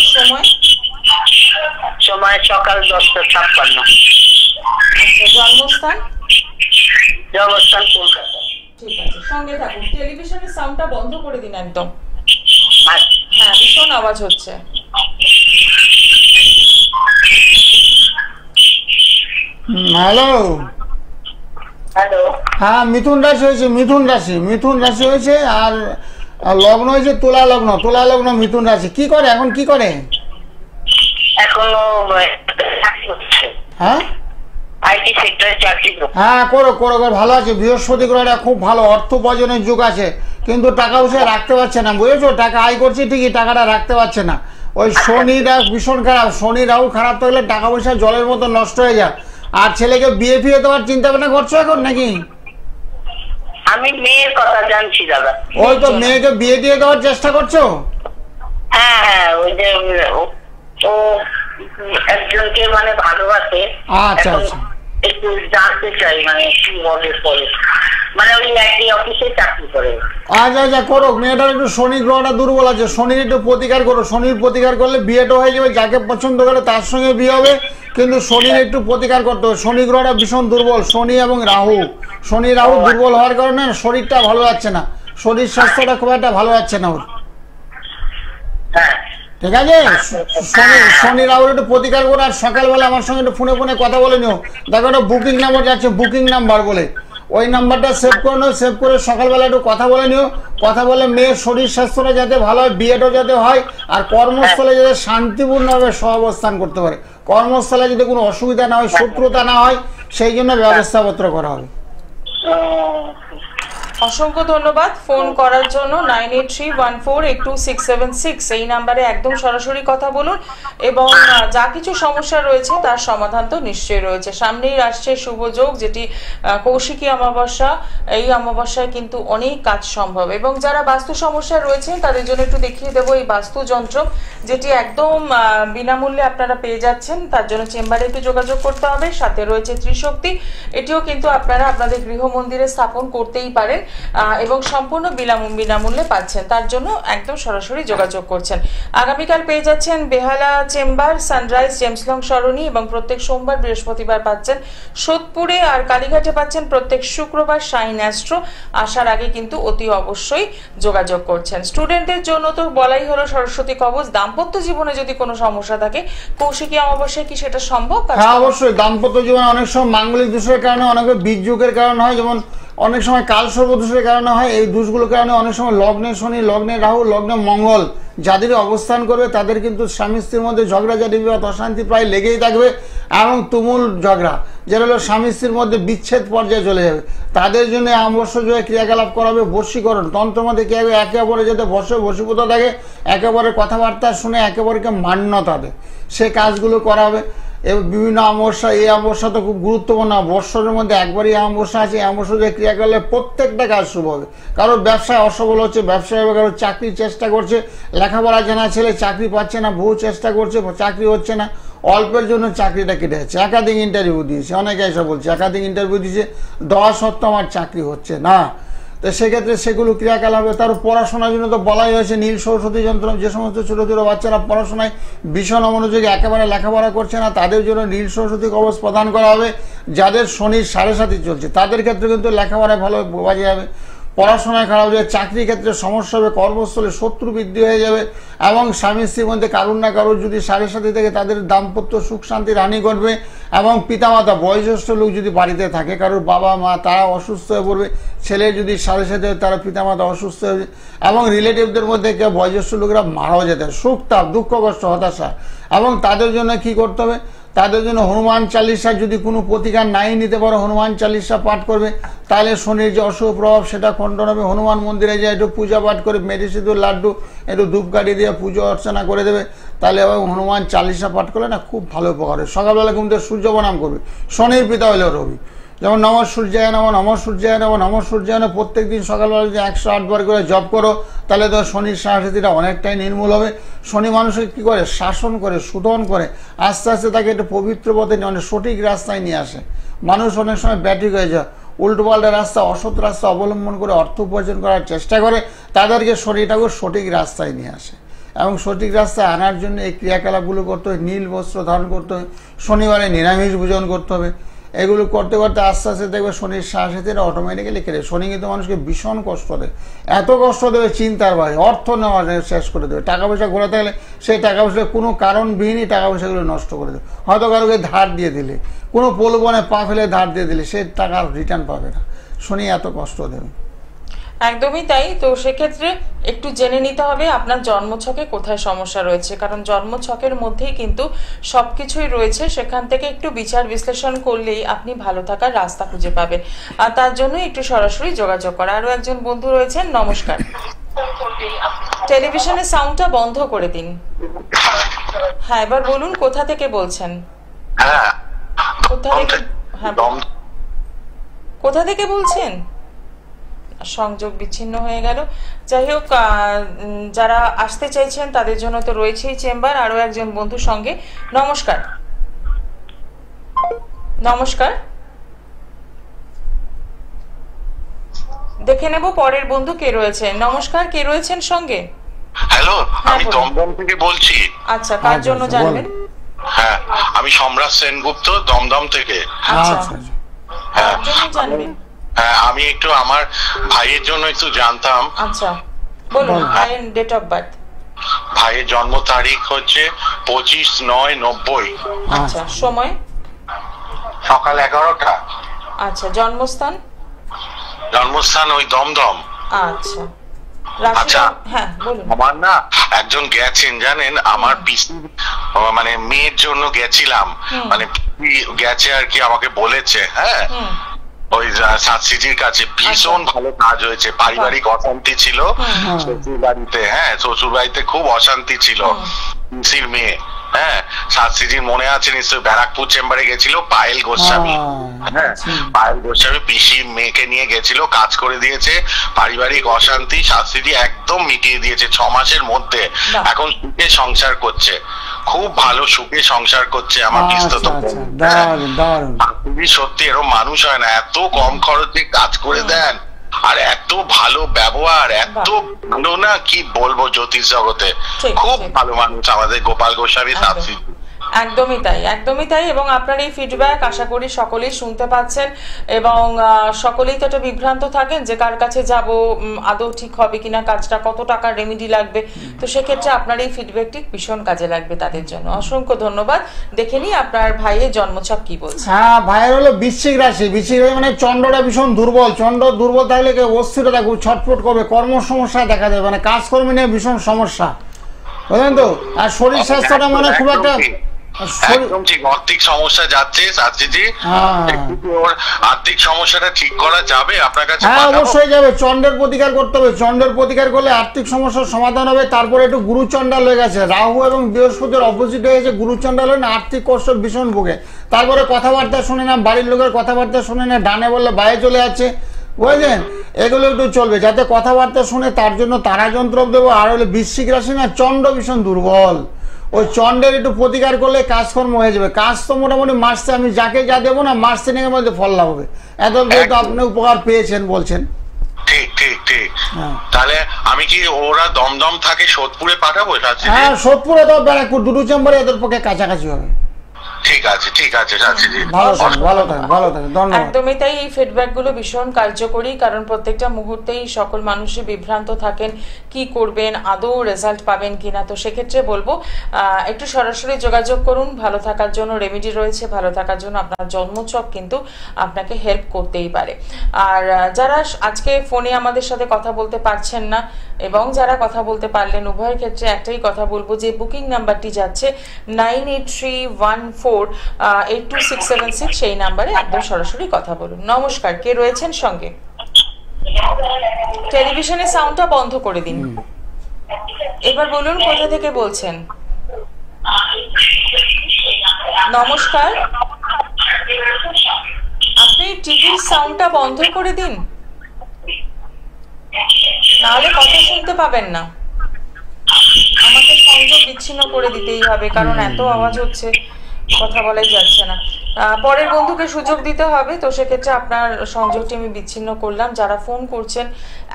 সময় সকাল 10:56। আচ্ছা, জন্মস্থান? জন্মস্থান কলকাতা। ঠিক আছে, সঙ্গে থাকুন। টেলিভিশনের সাউন্ডটা বন্ধ করে দিন একদম। আচ্ছা। হ্যাঁ, ভীষণ আওয়াজ হচ্ছে। Hello hello. হ্যাঁ, মিথুন রাশি হয়েছে, মিথুন রাশি হয়েছে। আর লগ্ন হয়েছে তুলা লগ্ন মিথুন রাশি। কি করে এখন, কি করে এখনো? হ্যাঁ, আইটি সেক্টরে চাকরি করছে। হ্যাঁ করো, ভালো আছে। বৃহস্পতি গ্রহটা খুব ভালো, অর্থ উপার্জনের যুগ আছে, কিন্তু টাকা পয়সা রাখতে পারছে না, বুঝেছো? টাকা আয় করছে ঠিকই, টাকাটা রাখতে পারছে না। ওই শনিরা ভীষণ খারাপ, শনি রাহু খারাপ থাকলে টাকা পয়সা জলের মতো নষ্ট হয়ে যায়। আর ছেলেকে বিয়ে ফিয়ে দেওয়ার চিন্তা ভাবনা করছো এখন নাকি? আমি মেয়ের কথা জানছি দাদা। ওই তো মেয়েকে বিয়ে দিয়ে দেওয়ার চেষ্টা করছো? হ্যাঁ, ওই যে ও একজনকে মানে ভালোবাসে। আচ্ছা আচ্ছা, একটু জানতে চাই মানে কি হবে পরে, মানে ওই একই অফিসে চাকরি করে। আচ্ছা করো। মেয়েটার একটু শনি গ্রহটা দুর্বল আছে, শনির একটু প্রতিকার করো। শনির প্রতিকার করলে বিয়েটা হয়ে যাবে, যাকে পছন্দ করে তার সঙ্গে বিয়ে হবে, কিন্তু শনির একটু প্রতিকার করতে হবে। শনি গ্রহটা ভীষণ দুর্বল, শনি এবং রাহু। শনি রাহু দুর্বল হওয়ার কারণে শরীরটা ভালো যাচ্ছে না, শরীর স্বাস্থ্যটা খুব একটা ভালো যাচ্ছে না ওর। হ্যাঁ ঠিক আছে, শনি রাহুর একটু প্রতিকার করো। আর সকালবেলা আমার সঙ্গে একটু ফোনে কথা বলে নিও। দেখো একটা বুকিং নাম্বার যাচ্ছে, বুকিং নাম্বার বলে, ওই নাম্বারটা সেভ করে নিও। সেভ করে সকালবেলা একটু কথা বলে নিও। কথা বলে মেয়ের শরীর স্বাস্থ্যটা যাতে ভালো হয়, বিয়েটাও যাতে হয়, আর কর্মস্থলে যাতে শান্তিপূর্ণভাবে সহাবস্থান করতে পারে, কর্মস্থলে যদি কোনো অসুবিধা না হয়, শত্রুতা না হয়, সেই জন্য ব্যবস্থাপত্র করা হবে। অসংখ্য ধন্যবাদ ফোন করার জন্য। 9831482676 এই নাম্বারে একদম সরাসরি কথা বলুন, এবং যা কিছু সমস্যা রয়েছে তার সমাধান তো নিশ্চয়ই রয়েছে। সামনেই আসছে শুভযোগ, যেটি কৌশিকী অমাবস্যা। এই অমাবস্যায় কিন্তু অনেক কাজ সম্ভব, এবং যারা বাস্তু সমস্যা রয়েছে তাদের জন্য একটু দেখিয়ে দেবো এই বাস্তু যন্ত্র, যেটি একদম বিনামূল্যে আপনারা পেয়ে যাচ্ছেন। তার জন্য চেম্বারে একটু যোগাযোগ করতে হবে। সাথে রয়েছে ত্রিশক্তি, এটিও কিন্তু আপনারা আপনাদের গৃহ মন্দিরে স্থাপন করতেই পারেন, এবং সম্পূর্ণ বিনামূল্যে পাচ্ছেন। তার জন্য একদম সরাসরি যোগাযোগ করছেন। আগামীকাল পেয়ে যাচ্ছেন বেহালা চেম্বার, সানরাইজ, জেমসলং সরণি, এবং প্রত্যেক সোমবার বৃহস্পতিবার পাচ্ছেন সোদপুরে, আর কালীঘাটে পাচ্ছেন প্রত্যেক শুক্রবার শাইন অ্যাস্ট্রো। আসার আগে কিন্তু অতি অবশ্যই যোগাযোগ করছেন। স্টুডেন্টদের জন্য তো বলাই হলো সরস্বতী কবচ। দাম্পত্য জীবনে যদি কোনো সমস্যা থাকে, কৌশিকী অমাবস্যায় কি সেটা সম্ভব? হ্যাঁ অবশ্যই। দাম্পত্য জীবনে অনেক সময় মাঙ্গলিক দোষের কারণে, অনেকে বীজ যোগের কারণে হয়, যেমন অনেক সময় কাল সর্বদোষের কারণে হয়। এই দোষগুলোর কারণে অনেক সময় লগ্নে শনি, লগ্নে রাহু, লগ্নে মঙ্গল যাদের অবস্থান করবে তাদের কিন্তু স্বামী স্ত্রীর মধ্যে ঝগড়াঝাটি, বিবাদ, অশান্তি প্রায় লেগেই থাকবে এবং তুমুল ঝগড়া, যেটা হলো স্বামী স্ত্রীর মধ্যে বিচ্ছেদ পর্যায়ে চলে যাবে। তাদের জন্য অমাবস্যা ক্রিয়াকলাপ করাবে বশীকরণ। তন্ত্রের মধ্যে কী হবে, একে অপরে যাতে বশীভূত থাকে, একে অপরের কথাবার্তা শুনে একে অপরকে মান্যতা দেয়, সে কাজগুলো করাবে। এবং বিভিন্ন অমাবস্যা, এই অমাবস্যা তো খুব গুরুত্বপূর্ণ। বৎসরের মধ্যে একবারই অমাবস্যা আছে, এই অমাবস্যা ক্রিয়া করলে প্রত্যেকটা কাজ শুভ হবে। কারোর ব্যবসায় অসফল হচ্ছে, ব্যবসায় হবে, কারোর চাকরির চেষ্টা করছে, লেখাপড়া জানা ছেলে চাকরি পাচ্ছে না, বহু চেষ্টা করছে, চাকরি হচ্ছে না, অল্পের জন্য চাকরিটা কেটে যাচ্ছে। একাধিক ইন্টারভিউ দিয়েছে, অনেকে এসে বলছে একাধিক ইন্টারভিউ দিয়েছে, দেওয়া সত্ত্বেও আমার চাকরি হচ্ছে না। তো সেক্ষেত্রে সেগুলো ক্রিয়াকলাপ হবে। তার পড়াশোনার জন্য তো বলাই হয়েছে নীল সরস্বতী যন্ত্র, যে সমস্ত ছোটো ছোটো বাচ্চারা পড়াশোনায় ভীষণ অমনোযোগী, একেবারে লেখাপড়া করছে না, তাদের জন্য নীল সরস্বতী কবচ প্রদান করা হবে। যাদের শনির 7.5 চলছে তাদের ক্ষেত্রে কিন্তু লেখাপড়ায় ভালো বাজে যাবে, পড়াশোনায় খারাপ যাবে, চাকরির ক্ষেত্রে সমস্যা হবে, কর্মস্থলে শত্রু বৃদ্ধি হয়ে যাবে এবং স্বামী স্ত্রীর মধ্যে কারুর না কারোর যদি 7.5 থেকে তাদের দাম্পত্য সুখ শান্তির হানি ঘটবে। এবং পিতামাতা বয়োজ্যেষ্ঠ লোক যদি বাড়িতে থাকে, কারোর বাবা মা তারা অসুস্থ হয়ে পড়বে, ছেলে যদি 7.5 তারা পিতামাতা অসুস্থ হয়ে, এবং রিলেটিভদের মধ্যে কেউ বয়োজ্যেষ্ঠ লোকেরা মারাও যেতে, সুখ তাপ, দুঃখ কষ্ট, হতাশা। এবং তাদের জন্য কি করতে হবে, তাদের জন্য হনুমান চালিসা, যদি কোনো প্রতিকার নাই নিতে পারো হনুমান চালিসা পাঠ করবে, তাহলে শনির যে অশুভ প্রভাব সেটা খণ্ডন হবে। হনুমান মন্দিরে যায় একটু পূজা পাঠ করে, মেরি সিঁদুর লাড্ডু একটু ধূপকাঠি দিয়ে পুজো অর্চনা করে দেবে, তাহলে এবং হনুমান চালিসা পাঠ করলে না খুব ভালো উপকার হবে। সকালবেলা ঘুম থেকে সূর্য প্রণাম করবে, শনির পিতা হলো রবি, যেমন নমঃ সূর্যায় নমঃ, নমঃ সূর্যায় নমঃ, নমঃ সূর্যায় নমঃ প্রত্যেক দিন সকালবেলা যদি 108 বার করে জপ করো, তাহলে তো শনির সাহায্যটা অনেকটাই নির্মূল হবে। শনি মানুষকে কী করে, শাসন করে, শোধন করে, আস্তে আস্তে তাকে একটা পবিত্র পথে নিয়ে, অনেক সঠিক রাস্তায় নিয়ে আসে। মানুষ অনেক সময় ব্যাটিক হয়ে যায়, উল্টোপাল্টা রাস্তা, অসৎ রাস্তা অবলম্বন করে অর্থ উপার্জন করার চেষ্টা করে, তাদেরকে শনি ঠাকুর সঠিক রাস্তায় নিয়ে আসে। এবং সঠিক রাস্তায় আনার জন্য এই ক্রিয়াকলাপগুলো করতে হবে। নীল বস্ত্র ধারণ করতে হবে, শনিবারে নিরামিষ ভোজন করতে হবে। এগুলো করতে করতে আস্তে আস্তে দেখবে শনির সাহায্যে অটোমেটিক্যালি কেটে। শনি কিন্তু মানুষকে ভীষণ কষ্ট দেয়, এত কষ্ট দেবে চিন্তার বাইরে, অর্থ নেওয়া শেষ করে দেবে। টাকা পয়সা ঘোরাতে গেলে সেই টাকা পয়সা কোনো কারণবিহীনই টাকা পয়সাগুলো নষ্ট করে দেবে। হয়তো কারোকে ধার দিয়ে দিলে, কোনো প্রলোভনে পা ফেলে ধার দিয়ে দিলে সে টাকা রিটার্ন পাবে না। শনি এত কষ্ট দেবে। একদমই তাই। তো সেক্ষেত্রে একটু জেনে নিতে হবে আপনার জন্মছকে কোথায় সমস্যা রয়েছে, কারণ জন্মছকের মধ্যেই কিন্তু সবকিছুই রয়েছে। সেখান থেকে একটু বিচার বিশ্লেষণ করলেই আপনি ভালো থাকার রাস্তা খুঁজে পাবেন। আর তার জন্য একটু সরাসরি যোগাযোগ করা। আরো একজন বন্ধু রয়েছেন, নমস্কার। টেলিভিশনের সাউন্ডটা বন্ধ করে দিন। হ্যাঁ, এবার বলুন কোথা থেকে বলছেন? হ্যাঁ, কোথা থেকে? হ্যাঁ, কোথা থেকে বলছেন? সংযোগ বিচ্ছিন্ন হয়ে গেল। যাই হোক, যারা আসতে চাইছেন তাদের জন্য তো রয়েছেই চেম্বার। আরো একজন বন্ধুর সঙ্গে, নমস্কার। নমস্কার, দেখে নেব পরের বন্ধু কে রয়েছে। নমস্কার, কে রয়েছেন সঙ্গে? হ্যালো, আমি দমদম থেকে বলছি। আচ্ছা, কার জন্য জানবেন? হ্যাঁ, আমি সম্রাট সেনগুপ্ত, দমদম থেকে। আচ্ছা, কার জন্য জানবেন? হ্যাঁ, আমি একটু আমার ভাইয়ের জন্য একটু জানতাম। আচ্ছা, বলুন ভাইয়ের ডেট অফ বার্থ। ভাইয়ের জন্ম তারিখ হচ্ছে 25/9/90। আচ্ছা, সময়? সকাল 11টা। আচ্ছা, জন্মস্থান? জন্মস্থান ওই দমদম। আচ্ছা, রাশি? আচ্ছা, হ্যাঁ বলুন। আমার না একজন গেছেন জানেন, আমার পিসি মানে মেয়ের জন্য গেছিলাম, মানে গেছে আর কি, আমাকে বলেছে। হ্যাঁ, ওই সাতসিজির কাছে ভীষণ ভালো কাজ হয়েছে। পারিবারিক অশান্তি ছিল শ্বশুর বাড়িতে। হ্যাঁ, শ্বশুর বাড়িতে খুব অশান্তি ছিল। পিসির মেয়ে, হ্যাঁ, সাতসিজির মনে আছে নিশ্চয়ই, ব্যারাকপুর চেম্বারে গেছিল পায়েল গোস্বামী। হ্যাঁ, পায়েল গোস্বামী পিসির মেয়েকে নিয়ে গেছিল, কাজ করে দিয়েছে। পারিবারিক অশান্তি সাতসিজি একদম মিটিয়ে দিয়েছে 6 মাসের মধ্যে। এখন সুখে সংসার করছে, খুব ভালো সুখে সংসার করছে আমার পিস্তত। সত্যি এরকম মানুষ হয় না, এত কম খরচে কাজ করে দেন, আর এত ভালো ব্যবহার, এত ভালো না কি বলবো, জ্যোতিষ জগতে খুব ভালো মানুষ আমাদের গোপাল গোস্বামী সাতসিজি। একদমই তাই, একদমই তাই। এবং আপনার এই ফিডব্যাক আশা করি সকলেই শুনতে পাচ্ছেন এবং সকলেই তো একটা বিভ্রান্ত থাকেন যে কার কাছে যাব, আদৌ ঠিক হবে কিনা, কাজটা কত টাকার রেমেডি লাগবে। তো সেক্ষেত্রে আপনার এই ফিডব্যাকটি ভীষণ কাজে লাগবে তাদের জন্য। অসংখ্য ধন্যবাদ। দেখে নিই আপনার ভাইয়ের জন্মছক কি বলছে। হ্যাঁ, ভাইয়ের হলো বৃশ্চিক রাশি। বৃশ্চিক রাশি মানে চন্দ্রটা ভীষণ দুর্বল। চন্দ্র দুর্বল থাকলে অস্থিরতা, খুব ছটফট করবে, কর্ম সমস্যা দেখা যাবে, মানে কাজকর্ম নিয়ে ভীষণ সমস্যা, বুঝলেন তো। আর শরীর স্বাস্থ্যটা মানে খুব একটা একদম ঠিক, আর্থিক সমস্যা যাচ্ছে সাথীজি, একটু ওর আর্থিক সমস্যাটা ঠিক করা যাবে আপনার কাছে? হ্যাঁ, অবশ্যই যাবে। চন্দ্রের প্রতিকার করতে হবে। চন্দ্রের প্রতিকার করলে আর্থিক সমস্যার সমাধান হবে। তারপরে একটু গুরুচণ্ডাল হয়ে গেছে, রাহু এবং বৃহস্পতির অপোজিট হয়ে গেছে, গুরুচণ্ডাল হয়ে না আর্থিক কষ্ট ভীষণ ভোগে। তারপরে কথাবার্তা শুনে না, বাড়ির লোকের কথাবার্তা শুনে না, ডানে বললে বাইরে চলে যাচ্ছে, বুঝলেন। এগুলো একটু চলবে, যাতে কথাবার্তা শুনে তার জন্য তারা যন্ত্র দেবো। আর হলে বৃশ্চিক রাশি না, চন্দ্র ভীষণ দুর্বল। ওই চন্দ্রের একটু প্রতিকার করলে কাজকর্ম হয়ে যাবে। কাজ তো মোটামুটি মাসে আমি যাকে যা দেবো না, মাস তিনেকের মধ্যে ফল লাভ হবে। এত যেহেতু আপনি উপকার পেয়েছেন বলছেন। ঠিক ঠিক ঠিক। তাহলে আমি কি ওরা দমদম থাকে সোদপুরে পাঠাবো? হ্যাঁ, সোদপুরে তো ব্যারাকপুর, দুটো চেম্বারে এদের পক্ষে কাছাকাছি হবে। ঠিক আছে ঠিক আছে সাথীজি, ভালো থাকেন, ভালো থাকেন, ভালো থাকেন, ধন্যবাদ। একদমই তাই। এই ফিডব্যাক গুলো ভীষণ কার্যকরী, কারণ প্রত্যেকটা মুহূর্তেই সকল মানুষই বিভ্রান্ত থাকেন কি করবেন, আদৌ রেজাল্ট পাবেন কিনা। তো সেক্ষেত্রে বলবো একটু সরাসরি যোগাযোগ করুন। ভালো থাকার জন্য রেমেডি রয়েছে, ভালো থাকার জন্য আপনার জন্মছক কিন্তু আপনাকে হেল্প করতেই পারে। আর যারা আজকে ফোনে আমাদের সাথে কথা বলতে পারছেন না এবং যারা কথা বলতে পারলেন, উভয়ের ক্ষেত্রে একটাই কথা বলবো যে বুকিং নাম্বারটি যাচ্ছে 9831482676, সেই নাম্বারে একদম সরাসরি কথা বলুন। নমস্কার, কে রয়েছেন সঙ্গে? টেলিভিশনের সাউন্ডটা বন্ধ করে দিন। এবার বলুন কোথা থেকে বলছেন। নমস্কার, আপনি টিভির সাউন্ডটা বন্ধ করে দিন, নাহলে কথা শুনতে পাবেন না। আমাকে সংযোগ বিচ্ছিন্ন করে দিতেই হবে, কারণ এত আওয়াজ হচ্ছে, কথা বলাই যাচ্ছে না। পরের বন্ধুকে সুযোগ দিতে হবে, তো সেক্ষেত্রে আপনার সংযোগটি আমি বিচ্ছিন্ন করলাম। যারা ফোন করছেন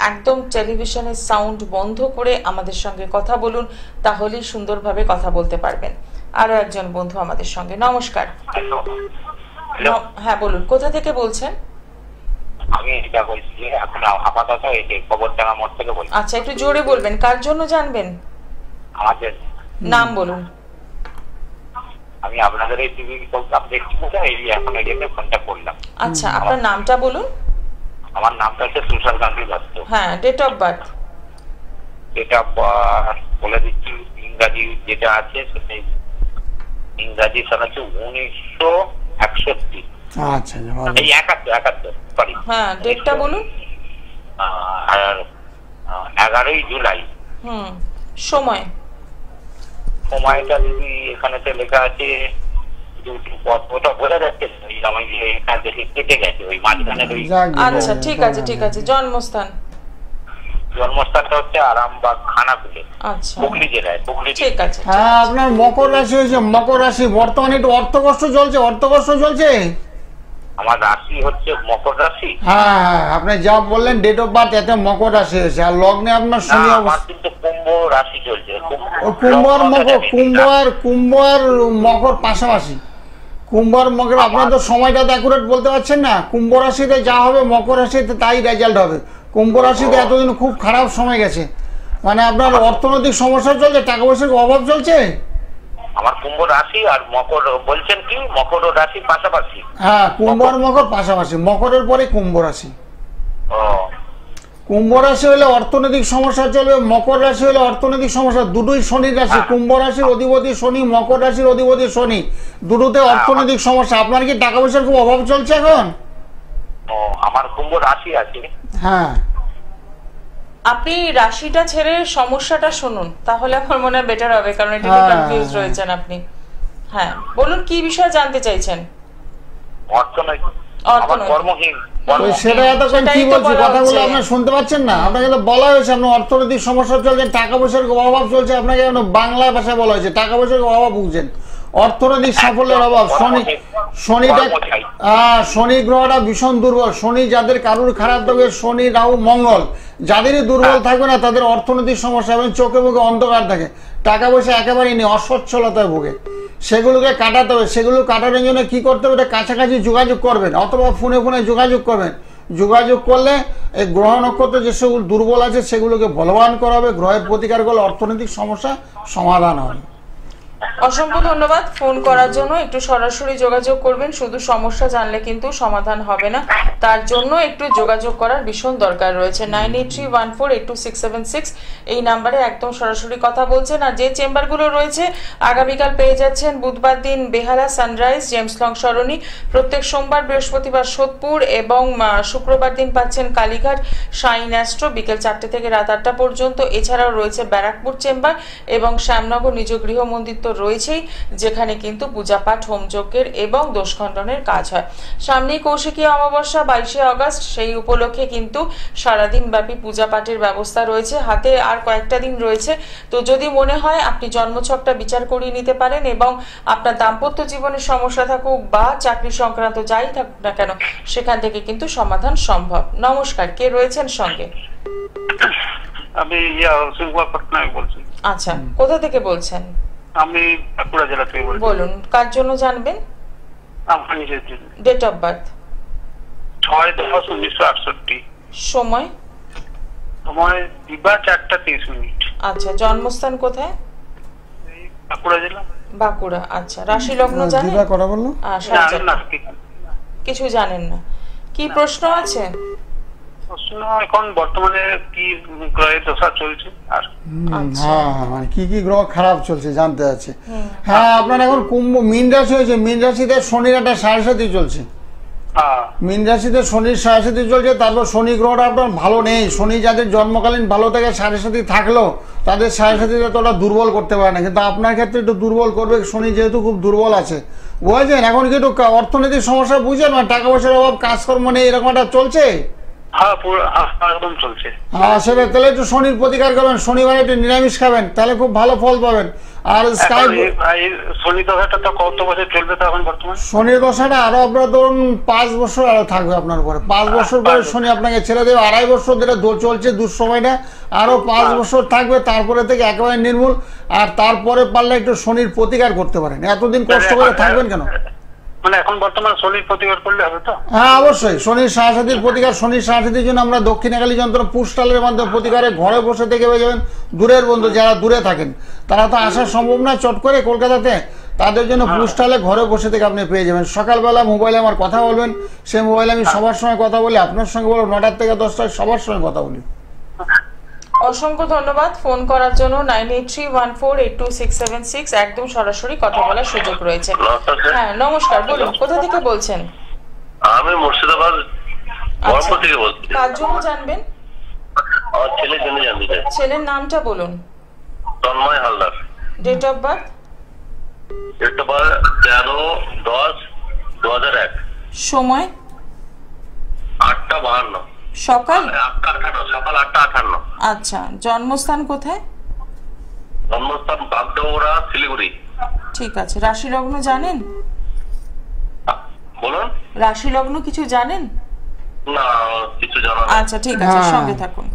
একদম টেলিভিশনের সাউন্ড বন্ধ করে আমাদের সঙ্গে কথা বলুন, তাহলেই সুন্দরভাবে কথা বলতে পারবেন। আরো একজন বন্ধু আমাদের সঙ্গে। নমস্কার। হ্যাঁ বলুন, কোথা থেকে বলছেন? আমি এটা বলছি এখন আপাতত এই যে কবরডাঙ্গা মোড় থেকে বলছি। আচ্ছা, একটু জোরে বলবেন, কার জন্য জানবেন? আমাদের নাম বলুন। আমি আপনাদের এই টিভি প্রোগ্রাম দেখছি, এই এখন এই জন্য ফোনটা করলাম। আচ্ছা, আপনার নামটা বলুন। আমার নামটা হচ্ছে তুষার গান্ধী দত্ত। হ্যাঁ, date of birth. Date of birth বলে দিচ্ছি, ইংরাজি যেটা আছে সেটাই। ইংরাজি সাল হচ্ছে 1961। আচ্ছা, এই 71 সরি। হ্যাঁ, ডেটটা বলুন। আর 11ই জুলাই। সময়? সময়টা যদি এখানেতে লেখা আছে ওটা বোঝা যাচ্ছে, আমি যে এখান থেকে কেটে গেছে ওই মাঝখানে। আচ্ছা, ঠিক আছে ঠিক আছে। জন্মস্থান? জন্মস্থানটা হচ্ছে আরামবাগ খানাকুলে, আচ্ছা, হুগলি জেলায়। হুগলি। ঠিক আছে। হ্যাঁ, আপনার মকর রাশি হয়েছে। মকর রাশি বর্তমানে একটু অর্থকষ্ট চলছে। অর্থকষ্ট চলছে। আমার রাশি হচ্ছে মকর রাশি। হ্যাঁ, আপনি যা বললেন ডেট অফ বার্থ, এতে মকর রাশি হয়েছে। আর লগ্নে আপনার শনি আমার কিন্তু কুম্ভ রাশি চলছে। কুম্ভ আর মকর পাশাপাশি। কুম্ভ আর মকর, আপনার তো সময়টা তো অ্যাকুরেট বলতে পারছেন না। কুম্ভ রাশিতে যা হবে মকর রাশিতে তাই রেজাল্ট হবে। কুম্ভ রাশিতে এতদিন খুব খারাপ সময় গেছে, মানে আপনার অর্থনৈতিক সমস্যা চলছে, টাকা পয়সার অভাব চলছে। আমার কুম্ভ রাশি আর মকর বলছেন কি, মকর রাশি পাশাপাশি। হ্যাঁ, কুম্ভ আর মকর পাশাপাশি, মকরের পরে কুম্ভ রাশি। কুম্ভ রাশি হলে অর্থনৈতিক সমস্যা চলবে, মকর রাশি হলে অর্থনৈতিক সমস্যা। দুটোই শনির রাশি। কুম্ভ রাশির অধিপতি শনি, মকর রাশির অধিপতি শনি, দুটোতে অর্থনৈতিক সমস্যা। আপনার কি টাকা পয়সার খুব অভাব চলছে এখন? আমার কুম্ভ রাশি আছে। হ্যাঁ, আপনি রাশিটা ছেড়ে সমস্যাটা শুনুন, তাহলে আমার মনে হয় বেটার হবে, কারণ এটা একটু কনফিউজ রয়েছেন আপনি। হ্যাঁ বলুন, কি বিষয়ে জানতে চাইছেন? অর্থনৈতিক, কর্মহীন। সেটা এতক্ষণ কি বলছি, কথাগুলো আপনি শুনতে পাচ্ছেন না? আপনাকে তো বলা হয়েছে আপনার অর্থনৈতিক সমস্যা চলছে, টাকা পয়সার অভাব চলছে। আপনাকে বাংলা ভাষায় বলা হয়েছে টাকা পয়সার অভাব ভুগছেন, অর্থনৈতিক সাফল্যের অভাব। শনি গ্রহটা ভীষণ দুর্বল। শনি যাদের কারুর খারাপ থাকবে, শনি রাহু মঙ্গল যাদেরই দুর্বল থাকবে না, তাদের অর্থনৈতিক সমস্যা এবং চোখে মুখে অন্ধকার থাকে, টাকা পয়সা একেবারেই নেই, অসচ্ছলতায় ভোগে। সেগুলোকে কাটাতে হবে। সেগুলো কাটানোর জন্য কি করতে হবে, এটা কাছাকাছি যোগাযোগ করবেন অথবা ফোনে যোগাযোগ করবেন। যোগাযোগ করলে এই গ্রহ নক্ষত্র যে সেগুলো দুর্বল আছে সেগুলোকে বলবান করা হবে, গ্রহের প্রতিকার করলে অর্থনৈতিক সমস্যা সমাধান হবে। অসংখ্য ধন্যবাদ ফোন করার জন্য। একটু সরাসরি যোগাযোগ করবেন, শুধু সমস্যা জানলে কিন্তু সমাধান হবে না, তার জন্য একটু যোগাযোগ করার ভীষণ দরকার রয়েছে। 9831482676 এই নাম্বারে একদম সরাসরি কথা বলছেন। আর যে চেম্বারগুলো রয়েছে আগামীকাল পেয়ে যাচ্ছেন বুধবার দিন বেহালা সানরাইজ জেমস লং সরণি, প্রত্যেক সোমবার বৃহস্পতিবার সোদপুর এবং শুক্রবার দিন পাচ্ছেন কালীঘাট শাইন অ্যাস্ট্রো বিকেল 4টে থেকে রাত 8টা পর্যন্ত। এছাড়াও রয়েছে ব্যারাকপুর চেম্বার এবং শ্যামনগর নিজ গৃহ মন্দির তো রয়েছেই, যেখানে কিন্তু পূজা পাঠ হোমযজ্ঞের এবং দোষখণ্ডনের কাজ হয়। সামনেই কৌশিকী অমাবস্যা 22শে আগস্ট, সেই উপলক্ষে কিন্তু সারাদিন ব্যাপী পূজা পাঠের ব্যবস্থা রয়েছে। হাতে আর কয়েকটা দিন রয়েছে, তো যদি মনে হয় আপনি জন্মছকটা বিচার করিয়ে নিতে পারেন এবং আপনার দাম্পত্য জীবনের সমস্যা থাকুক বা চাকরি সংক্রান্ত যাই থাকুক না কেন সেখান থেকে কিন্তু সমাধান সম্ভব। নমস্কার, কে রয়েছেন সঙ্গে? আমি পটনায়ক বলছি। আচ্ছা, কোথা থেকে বলছেন? আমি বাঁকুড়া জেলা থেকে বলছি। বলুন, কার জন্য জানবেন? আমার নিজের জন্য। Date of birth? 6/10/1968। সময়? সময় দিবা 4:30। আচ্ছা, জন্মস্থান কোথায়? বাঁকুড়া জেলা। বাঁকুড়া। আচ্ছা, রাশি লগ্ন জানেন? দিবা কটা বললো? কিছু জানেন না? কি প্রশ্ন আছে? প্রশ্ন এখন বর্তমানে কি গ্রহের দশা চলছে আর হ্যাঁ মানে কি কি গ্রহ খারাপ চলছে জানতে আছে। হ্যাঁ, আপনার এখন কুম্ভ মীন রাশি হয়েছে, মীন রাশিতে শনির একটা সাড়ে চলছে। মীন রাশিতে শনির সাড়ে চলছে, তারপর শনি গ্রহটা আপনার ভালো নেই। শনি যাদের জন্মকালীন ভালো থাকে সাড়ে থাকলেও তাদের সাড়ে তোটা দুর্বল করতে পারে না, কিন্তু আপনার ক্ষেত্রে একটু দুর্বল করবে শনি, যেহেতু খুব দুর্বল আছে। বুঝেছেন? এখন কি একটু অর্থনৈতিক সমস্যা বুঝছেন না, টাকা পয়সার অভাব, কাজকর্ম নেই, এরকম একটা চলছে। একদম চলছে। হ্যাঁ, সেটা তাহলে একটু শনির প্রতিকার করবেন, শনিবার একটু নিরামিষ খাবেন, তাহলে খুব ভালো ফল পাবেন। আর শনি দশাটা তো কত বছর চলবে তো এখন বর্তমানে? শনির দশাটা আরো আপনার ধরুন 5 বছর আরো থাকবে আপনার উপরে। 5 বছর পরে শনি আপনাকে ছেড়ে দেবে। 2.5 বছর ধরে চলছে দুঃসময়টা, আরো 5 বছর থাকবে, তারপরে থেকে একেবারে নির্মূল। আর তারপরে পারলে একটু শনির প্রতিকার করতে পারেন। এতদিন কষ্ট করে থাকবেন কেন? মানে এখন বর্তমান শনির প্রতিকার করলে হবে তো? হ্যাঁ, অবশ্যই শনির সাড়ে প্রতিকার। শনির সাড়ে জন্য আমরা দক্ষিণাকালী যন্ত্র পুষ্টালের মাধ্যমে প্রতিকারে ঘরে বসে থেকে পেয়ে যাবেন। দূরের বন্ধু যারা দূরে থাকেন তারা তো আসা সম্ভব না চট করে কলকাতাতে, তাদের জন্য পুষ্টালে ঘরে বসে থেকে আপনি পেয়ে যাবেন। সকালবেলা মোবাইলে আমার কথা বলবেন, সেই মোবাইলে আমি সবার সঙ্গে কথা বলি, আপনার সঙ্গে বলবো 9টা থেকে 10টায় সবার সঙ্গে কথা বলি। অসংখ্য ধন্যবাদ ফোন করার জন্য। 9831482676 একদম সরাসরি কথা বলার সুযোগ রয়েছে। হ্যাঁ, নমস্কার, বলুন কোথা থেকে বলছেন? আমি মুর্শিদাবাদ বহরমপুর থেকে বলছি। কার জন্য জানবেন? আমার ছেলের জন্য জানতে চাই। ছেলের নামটা বলুন। Tanmoy Haldar. Date of birth? Date of birth 13/10/2001। সময়? 8:52। সকাল? সকাল 8:58। আচ্ছা, জন্মস্থান কোথায়? জন্মস্থান বাগডোগরা, শিলিগুড়ি। ঠিক আছে, রাশি লগ্ন জানেন? বলুন। রাশি লগ্ন কিছু জানেন? না, কিছু জানা নেই। আচ্ছা, ঠিক আছে, সঙ্গে থাকুন।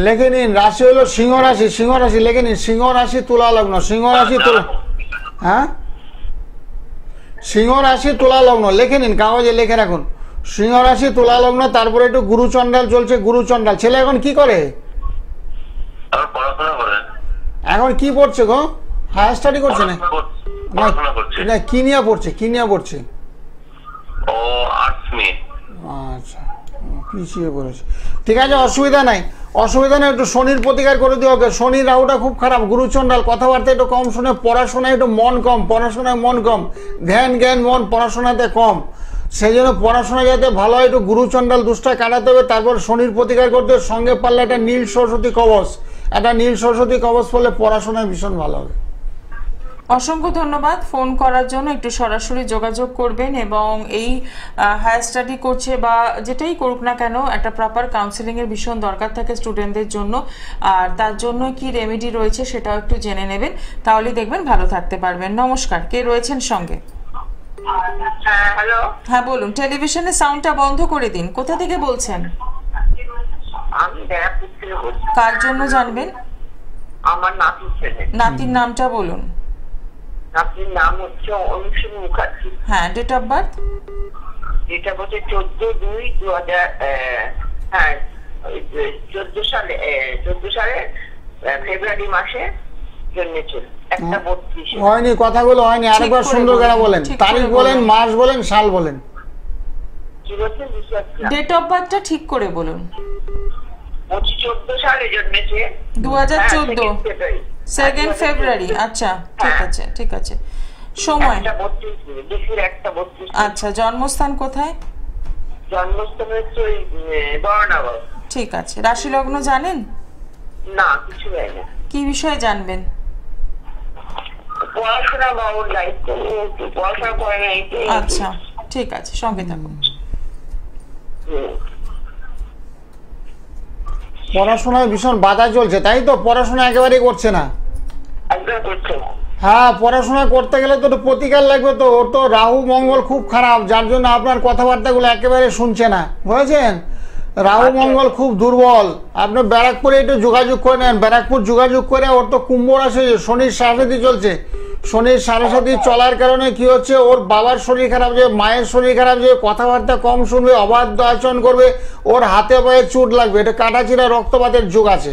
লেখে নিন, রাশি হলো সিংহ রাশি। সিংহ রাশি লেখে নিন, সিংহ রাশি তুলা লগ্ন। সিংহ রাশি তুলা, হ্যাঁ, সিংহ রাশি তুলা লগ্ন লেখে নিন, কাগজে লিখে রাখুন। সিংহ রাশি তুলা লগ্ন, তারপরে একটু গুরুচণ্ডাল চলছে। গুরুচণ্ডাল। ছেলে এখন কি করে? পড়াশোনা করে। এখন কি পড়ছে গো? হায়ার স্টাডি করছে না? পড়াশোনা করছে। না, কি নিয়ে পড়ছে? কি নিয়ে পড়ছে? ও আর্টস নিয়ে। আচ্ছা, পিছিয়ে পড়েছে। ঠিক আছে, অসুবিধা নাই, অসুবিধা নেই। একটু শনির প্রতিকার করে দিও ওকে। শনির রাহুটা খুব খারাপ। গুরুচণ্ডাল, কথাবার্তা একটু কম শুনে, পড়াশোনায় একটু মন কম, পড়াশোনায় মন কম, ধ্যান জ্ঞান মন পড়াশোনাতে কম। সেই জন্য পড়াশোনা যাতে ভালো হয় একটু গুরুচণ্ডাল দুষ্টা কাটাতে হবে, তারপর শনির প্রতিকার করতে হবে। সঙ্গে পারলে একটা নীল সরস্বতী কবচ, একটা নীল সরস্বতী কবচ পড়লে পড়াশোনায় ভীষণ ভালো হবে। অসংখ্য ধন্যবাদ ফোন করার জন্য। একটু সরাসরি যোগাযোগ করবেন এবং এই হায়ার স্টাডি করছে বা যেটাই করুক না কেন একটা প্রপার কাউন্সেলিং এর ভীষণ দরকার থাকে স্টুডেন্টদের জন্য। আর তার জন্য কি রেমেডি রয়েছে সেটাও একটু জেনে নেবেন, তাহলে দেখবেন ভালো থাকতে পারবেন। নমস্কার, কে রয়েছেন সঙ্গে? হ্যালো, হ্যাঁ বলুন। টেলিভিশনের সাউন্ডটা বন্ধ করে দিন। কোথা থেকে বলছেন? আমি ব্যারাকপুর থেকে বলছি। কার জন্য জানবেন? আমার নাতির ছেলে। নাতির নামটা বলুন। আপনার নাম হচ্ছে অনুসুম মুখার্জি। হ্যাঁ, ডেট অফ বার্থ? যেটা বলছে 14/2/2000, হ্যাঁ 14 সালে ফেব্রুয়ারি মাসে জন্মেছিল। 1:32 হয়নি, কথাগুলো হয়নি, আরেকবার সুন্দর করে বলেন, তারিখ বলেন, মাস বলেন, সাল বলেন। কি বলছেন? ডেট অফ বার্থটা ঠিক করে বলুন। 14 সালে জন্মেছে। 2014 2 ফেব্রুয়ারি। আচ্ছা, ঠিক আছে, ঠিক আছে। সময়? 1:32। আচ্ছা, জন্মস্থান কোথায়? জন্মস্থান হচ্ছে বর্ণাগর। ঠিক আছে। রাশি লগ্ন জানেন? না, কিছু জানি না। কি বিষয়ে জানবেন? পড়াশোনা বা ওর দায়িত্ব, পড়াশোনা করে না। আচ্ছা, ঠিক আছে, সঙ্গে থাকুন। পড়াশোনায় ভীষণ বাধা চলছে, তাই তো? পড়াশোনা একেবারেই করছে না। একদম করছে না। হ্যাঁ, পড়াশোনা করতে গেলে তো একটু প্রতিকার লাগবে, তো ওর তো রাহু মঙ্গল খুব খারাপ, যার জন্য আপনার কথাবার্তাগুলো একেবারে শুনছে না, বুঝেছেন? রাহু মঙ্গল খুব দুর্বল। আপনি ব্যারাকপুরে একটু যোগাযোগ করে নেন, ব্যারাকপুর যোগাযোগ করে, ওর তো কুম্ভ রাশি, শনির সাড়ে চলছে। শনির সাড়ে চলার কারণে কি হচ্ছে, ওর বাবার শরীর খারাপ যে, মায়ের শরীর খারাপ যে, কথাবার্তা কম শুনবে, অবাধ্য আচরণ করবে, ওর হাতে পায়ে চোট লাগবে, এটা কাটাচিরা রক্তপাতের যুগ আছে,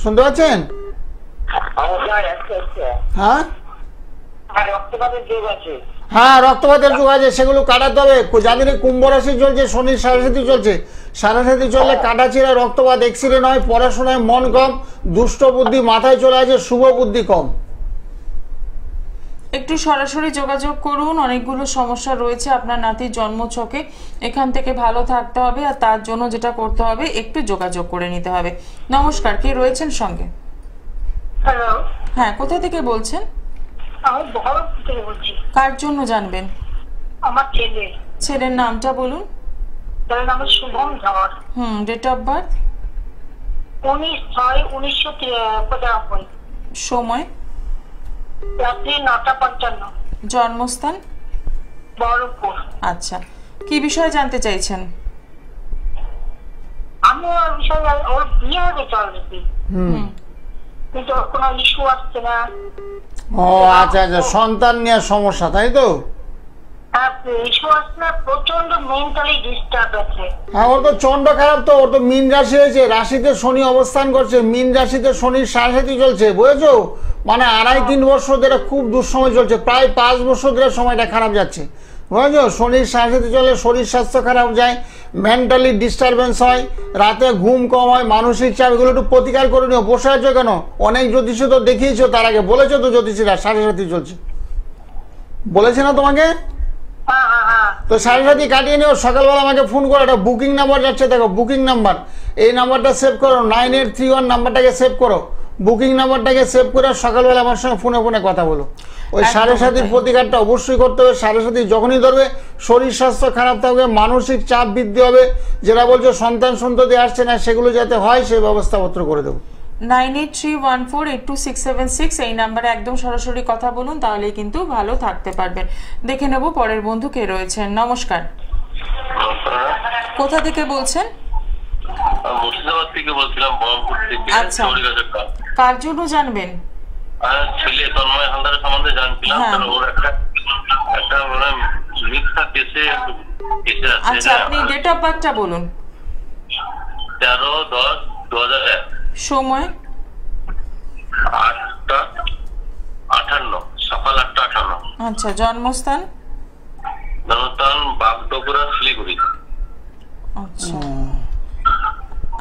শুনতে পাচ্ছেন? হ্যাঁ রক্তপাতের যোগ আছে। হ্যাঁ, রক্তপাতের যুগ আছে, সেগুলো কাটাতে হবে। যাদের কুম্ভ রাশি চলছে, শনির সাড়ে চলছে, সাড়ে চললে কাটাচিরা রক্তপাত, অ্যাক্সিডেন্ট হয়, পড়াশোনায় মন কম, দুষ্ট বুদ্ধি মাথায় চলে আসে, শুভ বুদ্ধি কম। একটু সরাসরি যোগাযোগ করুন, অনেকগুলো সমস্যা রয়েছে আপনার নাতির জন্মছকে, এখান থেকে ভালো থাকতে হবে, আর তার জন্য যেটা করতে হবে একটু যোগাযোগ করে নিতে হবে। নমস্কার, কে রয়েছেন সঙ্গে? হ্যালো, হ্যাঁ, কোথা থেকে বলছেন? আমি বহরমপুর থেকে বলছি। কার জন্য জানবেন? আমার ছেলে। ছেলের নামটা বলুন। তার নাম Shubham Dhar. Date of birth? 19/6/1995। সময়? রাত্রি 9:55। জন্মস্থান? বহরমপুর। আচ্ছা, কি বিষয়ে জানতে চাইছেন? আমি ওর বিষয়ে, ওর বিয়ে হয়ে গেছে অলরেডি, কিন্তু ওর কোনো ইস্যু আসছে না। ও আচ্ছা আচ্ছা, সন্তান নেওয়ার সমস্যা, তাই তো? হ্যাঁ, ইস্যু আসছে না, প্রচন্ড মেন্টালি ডিস্টার্ব আছে। হ্যাঁ, ওর তো চন্ড খারাপ, তো ওর তো মীন রাশি হয়েছে, রাশিতে শনি অবস্থান করছে, মীন রাশিতে শনির সাড়ে চলছে, বুঝেছো? মানে 2.5-3 বছর ধরে খুব দুঃসময় চলছে, প্রায় 5 বছর ধরে সময়টা খারাপ যাচ্ছে, বুঝেছো? শনির সাড়ে চলে, শরীর স্বাস্থ্য খারাপ যায়, মেন্টালি ডিস্টারবেন্স হয়, রাতে ঘুম কম হয়, মানসিক চাপ, এগুলো একটু প্রতিকার করে নিও। বসে আছো কেন? অনেক জ্যোতিষী তো দেখিয়েছো, তার আগে বলেছো তো জ্যোতিষীরা সাড়ে চলছে, বলেছে না তোমাকে? তো সাড়ে কাটিয়ে নিও, সকালবেলা আমাকে ফোন করো, একটা বুকিং নাম্বার যাচ্ছে, দেখো বুকিং নাম্বার, এই নাম্বারটা সেভ করো, 9831 নাম্বারটাকে সেভ করো, বুকিং নাম্বারটাকে সেভ করে সকালবেলা আমার সঙ্গে ফোনে কথা বলো। ওই সাড়ে প্রতিকারটা অবশ্যই করতে হবে। সাড়ে যখনই ধরবে, শরীর স্বাস্থ্য খারাপ থাকবে, মানসিক চাপ বৃদ্ধি হবে, যেটা বলছো সন্তান সন্ততি আসছে না, সেগুলো যাতে হয় সেই ব্যবস্থাপত্র করে দেবো। 9831482676 এই নাম্বারে একদম সরাসরি কথা বলুন, তাহলেই কিন্তু ভালো থাকতে পারবেন। দেখে নেব পরের বন্ধু কে রয়েছেন। নমস্কার, কোথা থেকে বলছেন? মুর্শিদাবাদ থেকে বলছিলাম, বহরমপুর থেকে। আচ্ছা, কার জন্য জানবেন? ছেলে তন্ময় হালদারের সম্বন্ধে জানছিলাম, ওর একটা মানে মিথ্যা কেসে আছে। আচ্ছা, আপনি ডেট অফ বার্থটা বলুন। 13/10/2001। সময়? 8:58, সকাল 8:58। আচ্ছা, জন্মস্থান? জন্মস্থান বাগডোগরা, শিলিগুড়ি। আচ্ছা,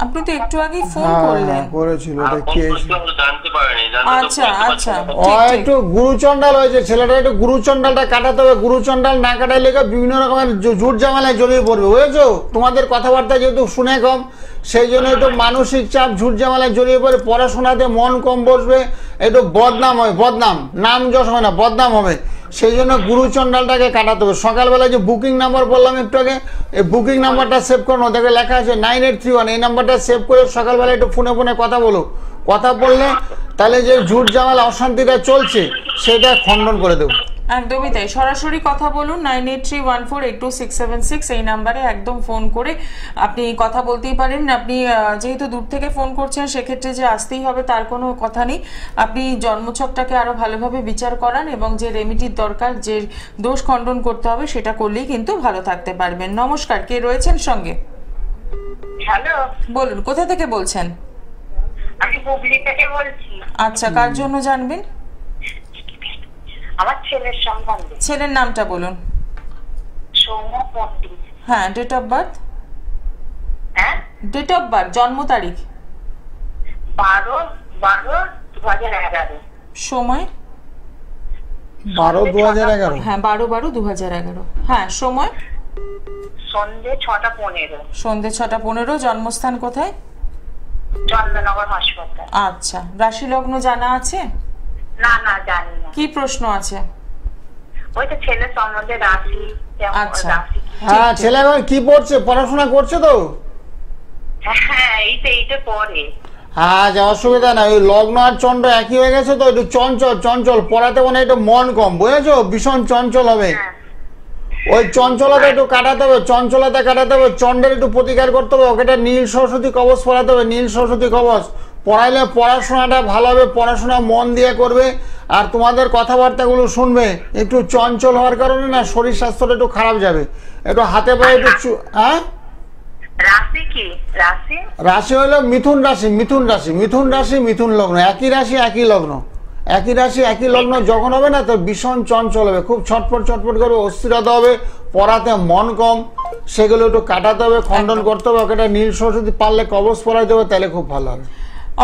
আপনি তো একটু আগে ফোন করলেন। করেছিল, জানতে পারিনি। আচ্ছা আচ্ছা, একটু গুরুচন্ডাল হয়েছে, ছেলেটা একটু গুরুচন্ডালটা কাটাতে হবে। গুরুচন্ডাল না কাটাইলে বিভিন্ন রকমের ঝুট ঝামেলায় জড়িয়ে পড়বে, বুঝেছো? তোমাদের কথাবার্তা যেহেতু শুনে কম, সেই জন্য একটু মানসিক চাপ, ঝুট ঝামেলায় জড়িয়ে পড়ে, পড়াশোনাতে মন কম বসবে, একটু বদনাম হয়, বদনাম নাম যশ হয় না, বদনাম হবে, সেই জন্য গুরুচন্ডালটাকে কাটাতে হবে। সকালবেলা যে বুকিং নাম্বার বললাম একটু আগে, এই বুকিং নাম্বারটা সেভ করো, দেখে লেখা আছে 9831, এই নাম্বারটা সেভ করে সকালবেলা একটু ফোনে কথা বলো। কথা বললে তাহলে যে ঝুট ঝামেলা অশান্তিটা চলছে সেটা খণ্ডন করে দেবো। একদমই তাই, সরাসরি কথা বলুন 9831482676 এই নাম্বারে একদম ফোন করে আপনি কথা বলতেই পারেন। আপনি যেহেতু দূর থেকে ফোন করছেন সেক্ষেত্রে যে আসতেই হবে তার কোনো কথা নেই। আপনি জন্মছকটাকে আরো ভালোভাবে বিচার করান এবং যে রেমিডির দরকার, যে দোষ খণ্ডন করতে হবে সেটা করলেই কিন্তু ভালো থাকতে পারবেন। নমস্কার, কে রয়েছেন সঙ্গে? হ্যালো, বলুন, কোথা থেকে বলছেন? আমি হুগলি থেকে বলছি। আচ্ছা, কার জন্য জানবেন? আমার ছেলের সম্বন্ধে। ছেলের নামটা বলুন। সৌম্য পণ্ডিত। হ্যাঁ, ডেট অফ বার্থ? হ্যাঁ, ডেট অফ বার্থ, জন্ম তারিখ? 12/12/2011। সময়? 12/2011। হ্যাঁ, 12/12/2011। হ্যাঁ, সময়? সন্ধ্যে 6:15। সন্ধ্যে 6:15। জন্মস্থান কোথায়? চন্দননগর হাসপাতাল। আচ্ছা, রাশি লগ্ন জানা আছে? না না, জানি না। কি প্রশ্ন আছে? ওই তো ছেলের সম্বন্ধে, রাশি কেমন, আচ্ছা। রাশি কি? হ্যাঁ, ছেলে এখন কি পড়ছে? পড়াশোনা করছে তো? হ্যাঁ, এইটা পরে। আচ্ছা, অসুবিধা নাই। ওই লগ্ন আর চন্দ্র একই হয়ে গেছে তো, একটু চঞ্চল পড়াতে মানে একটু মন কম, বুঝেছো? ভীষণ চঞ্চল হবে। ওই চঞ্চলতা একটু কাটাতে হবে, চঞ্চলতা কাটাতে হবে, চন্দ্রের একটু প্রতিকার করতে হবে। ওকে নীল সরস্বতী কবচ পড়াতে হবে, নীল সরস্বতী কবচ পড়াইলে পড়াশোনাটা ভালো হবে, পড়াশোনা মন দিয়ে করবে। আর তোমাদের কথাবার্তাগুলো শুনবে। একটু চঞ্চল হওয়ার কারণে না শরীর স্বাস্থ্যটা একটু খারাপ যাবে। একটু হাতে পায়ে একটু হ্যাঁ, রাশি কি? রাশি রাশি হলো মিথুন রাশি। মিথুন রাশি, মিথুন রাশি, মিথুন লগ্ন। একই রাশি একই লগ্ন, একই রাশি একই লগ্ন যখন হবে না তো ভীষণ চঞ্চল হবে, খুব ছটফট করবে, অস্থিরতা হবে, পড়াতে মন কম। সেগুলো একটু কাটাতে হবে, খণ্ডন করতে হবে। ওকে নীল সরস্বতী পারলে কবচ পড়াইতে হবে, তাহলে খুব ভালো হবে।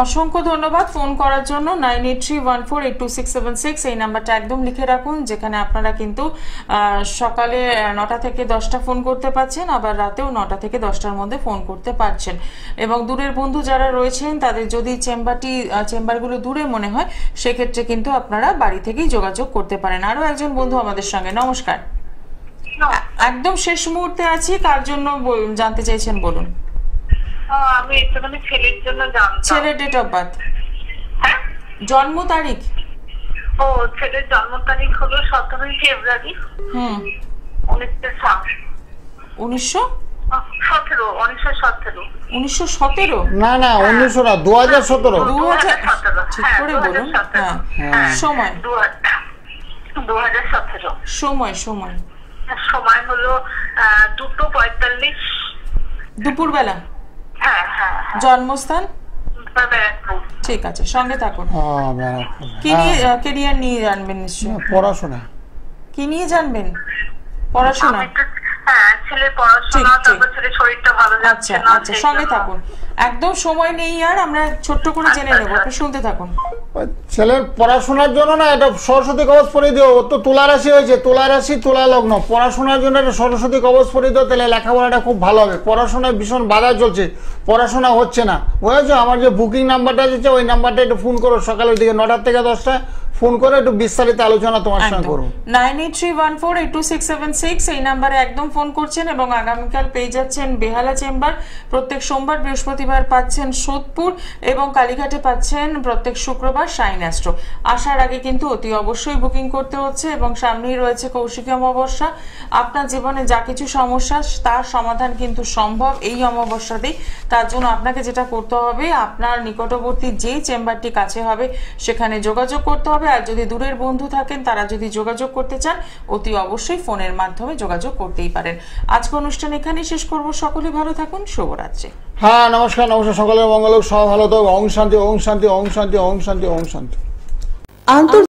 অসংখ্য ধন্যবাদ ফোন করার জন্য। 9831482676 এই নাম্বারটা একদম লিখে রাখুন, যেখানে আপনারা কিন্তু সকালে 9টা থেকে 10টা ফোন করতে পারছেন, আবার রাতেও 9টা থেকে 10টার মধ্যে ফোন করতে পারছেন। এবং দূরের বন্ধু যারা রয়েছেন তাদের যদি চেম্বারগুলো দূরে মনে হয় সেক্ষেত্রে কিন্তু আপনারা বাড়ি থেকেই যোগাযোগ করতে পারেন। আরো একজন বন্ধু আমাদের সঙ্গে। নমস্কার, একদম শেষ মুহূর্তে আছি, কার জন্য জানতে চাইছেন বলুন? আমি একটুখানি ছেলের জন্য জানতাম। ছেলের ডেট অফ বার্থ? হ্যাঁ, জন্ম তারিখ? ও ছেলের জন্ম তারিখ হলো 17 ফেব্রুয়ারি 1917। না না, 1900 না, 2017। ঠিক করে বলুন। হ্যাঁ, সময়? 2017। সময় হলো 2:45 দুপুরবেলা। হ্যাঁ। জন্মস্থান? ব্যারাকপুর। ঠিক আছে, সঙ্গে থাকুন। কি হ্যাঁ, নিয়ে কেরিয়ার নিয়ে জানবেন? নিশ্চয়ই পড়াশোনা। কি নিয়ে জানবেন? পড়াশোনা? হ্যাঁ, ছেলের পড়াশোনা, তারপর ছেলের শরীরটা ভালো যাচ্ছে না। আচ্ছা, সঙ্গে থাকুন, একদম সময় নেই আর, আমরা ছোট্ট করে জেনে নেব, আপনি শুনতে থাকুন। ছেলের পড়াশোনার জন্য না এটা সরস্বতী কবচ পড়ে দিও। ও তো তুলা রাশি হয়েছে, তুলা রাশি তুলা লগ্ন। পড়াশোনার জন্য একটা সরস্বতী কবচ পড়ে দিও, তাহলে লেখাপড়াটা খুব ভালো হবে। পড়াশোনায় ভীষণ বাধা চলছে, পড়াশোনা হচ্ছে না, বুঝেছো? আমার যে বুকিং নাম্বারটা আছে ওই নাম্বারটা একটু ফোন করো, সকালের দিকে 9টা থেকে 10টা ফোন করে একটু বিস্তারিত আলোচনা তোমার সঙ্গে করবো। 9831482676 এই নাম্বারে একদম ফোন করছেন। এবং আগামীকাল পেয়ে যাচ্ছেন বেহালা চেম্বার, প্রত্যেক সোমবার বৃহস্পতিবার পাচ্ছেন সোদপুর, এবং কালীঘাটে পাচ্ছেন প্রত্যেক শুক্রবার শাইন অ্যাস্ট্রো। আসার আগে কিন্তু অতি অবশ্যই বুকিং করতে হচ্ছে। এবং সামনেই রয়েছে কৌশিকী অমাবস্যা। আপনার জীবনে যা কিছু সমস্যা তার সমাধান কিন্তু সম্ভব এই অমাবস্যাতেই। তার জন্য আপনাকে যেটা করতে হবে, আপনার নিকটবর্তী যে চেম্বারটি কাছে হবে সেখানে যোগাযোগ করতে হবে। আর যদি দূরের বন্ধু থাকেন তারা যদি যোগাযোগ করতে চান অতি অবশ্যই ফোনের মাধ্যমে যোগাযোগ করতেই পারেন। আজকে অনুষ্ঠান এখানেই শেষ করব। সকলে ভালো থাকুন, শুভরাত্রি। হ্যাঁ, নমস্কার। সকলের মঙ্গল হোক, সব ভালো থাকুক। ওম শান্তি, ওম শান্তি, ওম শান্তি, ওম শান্তি, ওম শান্তি।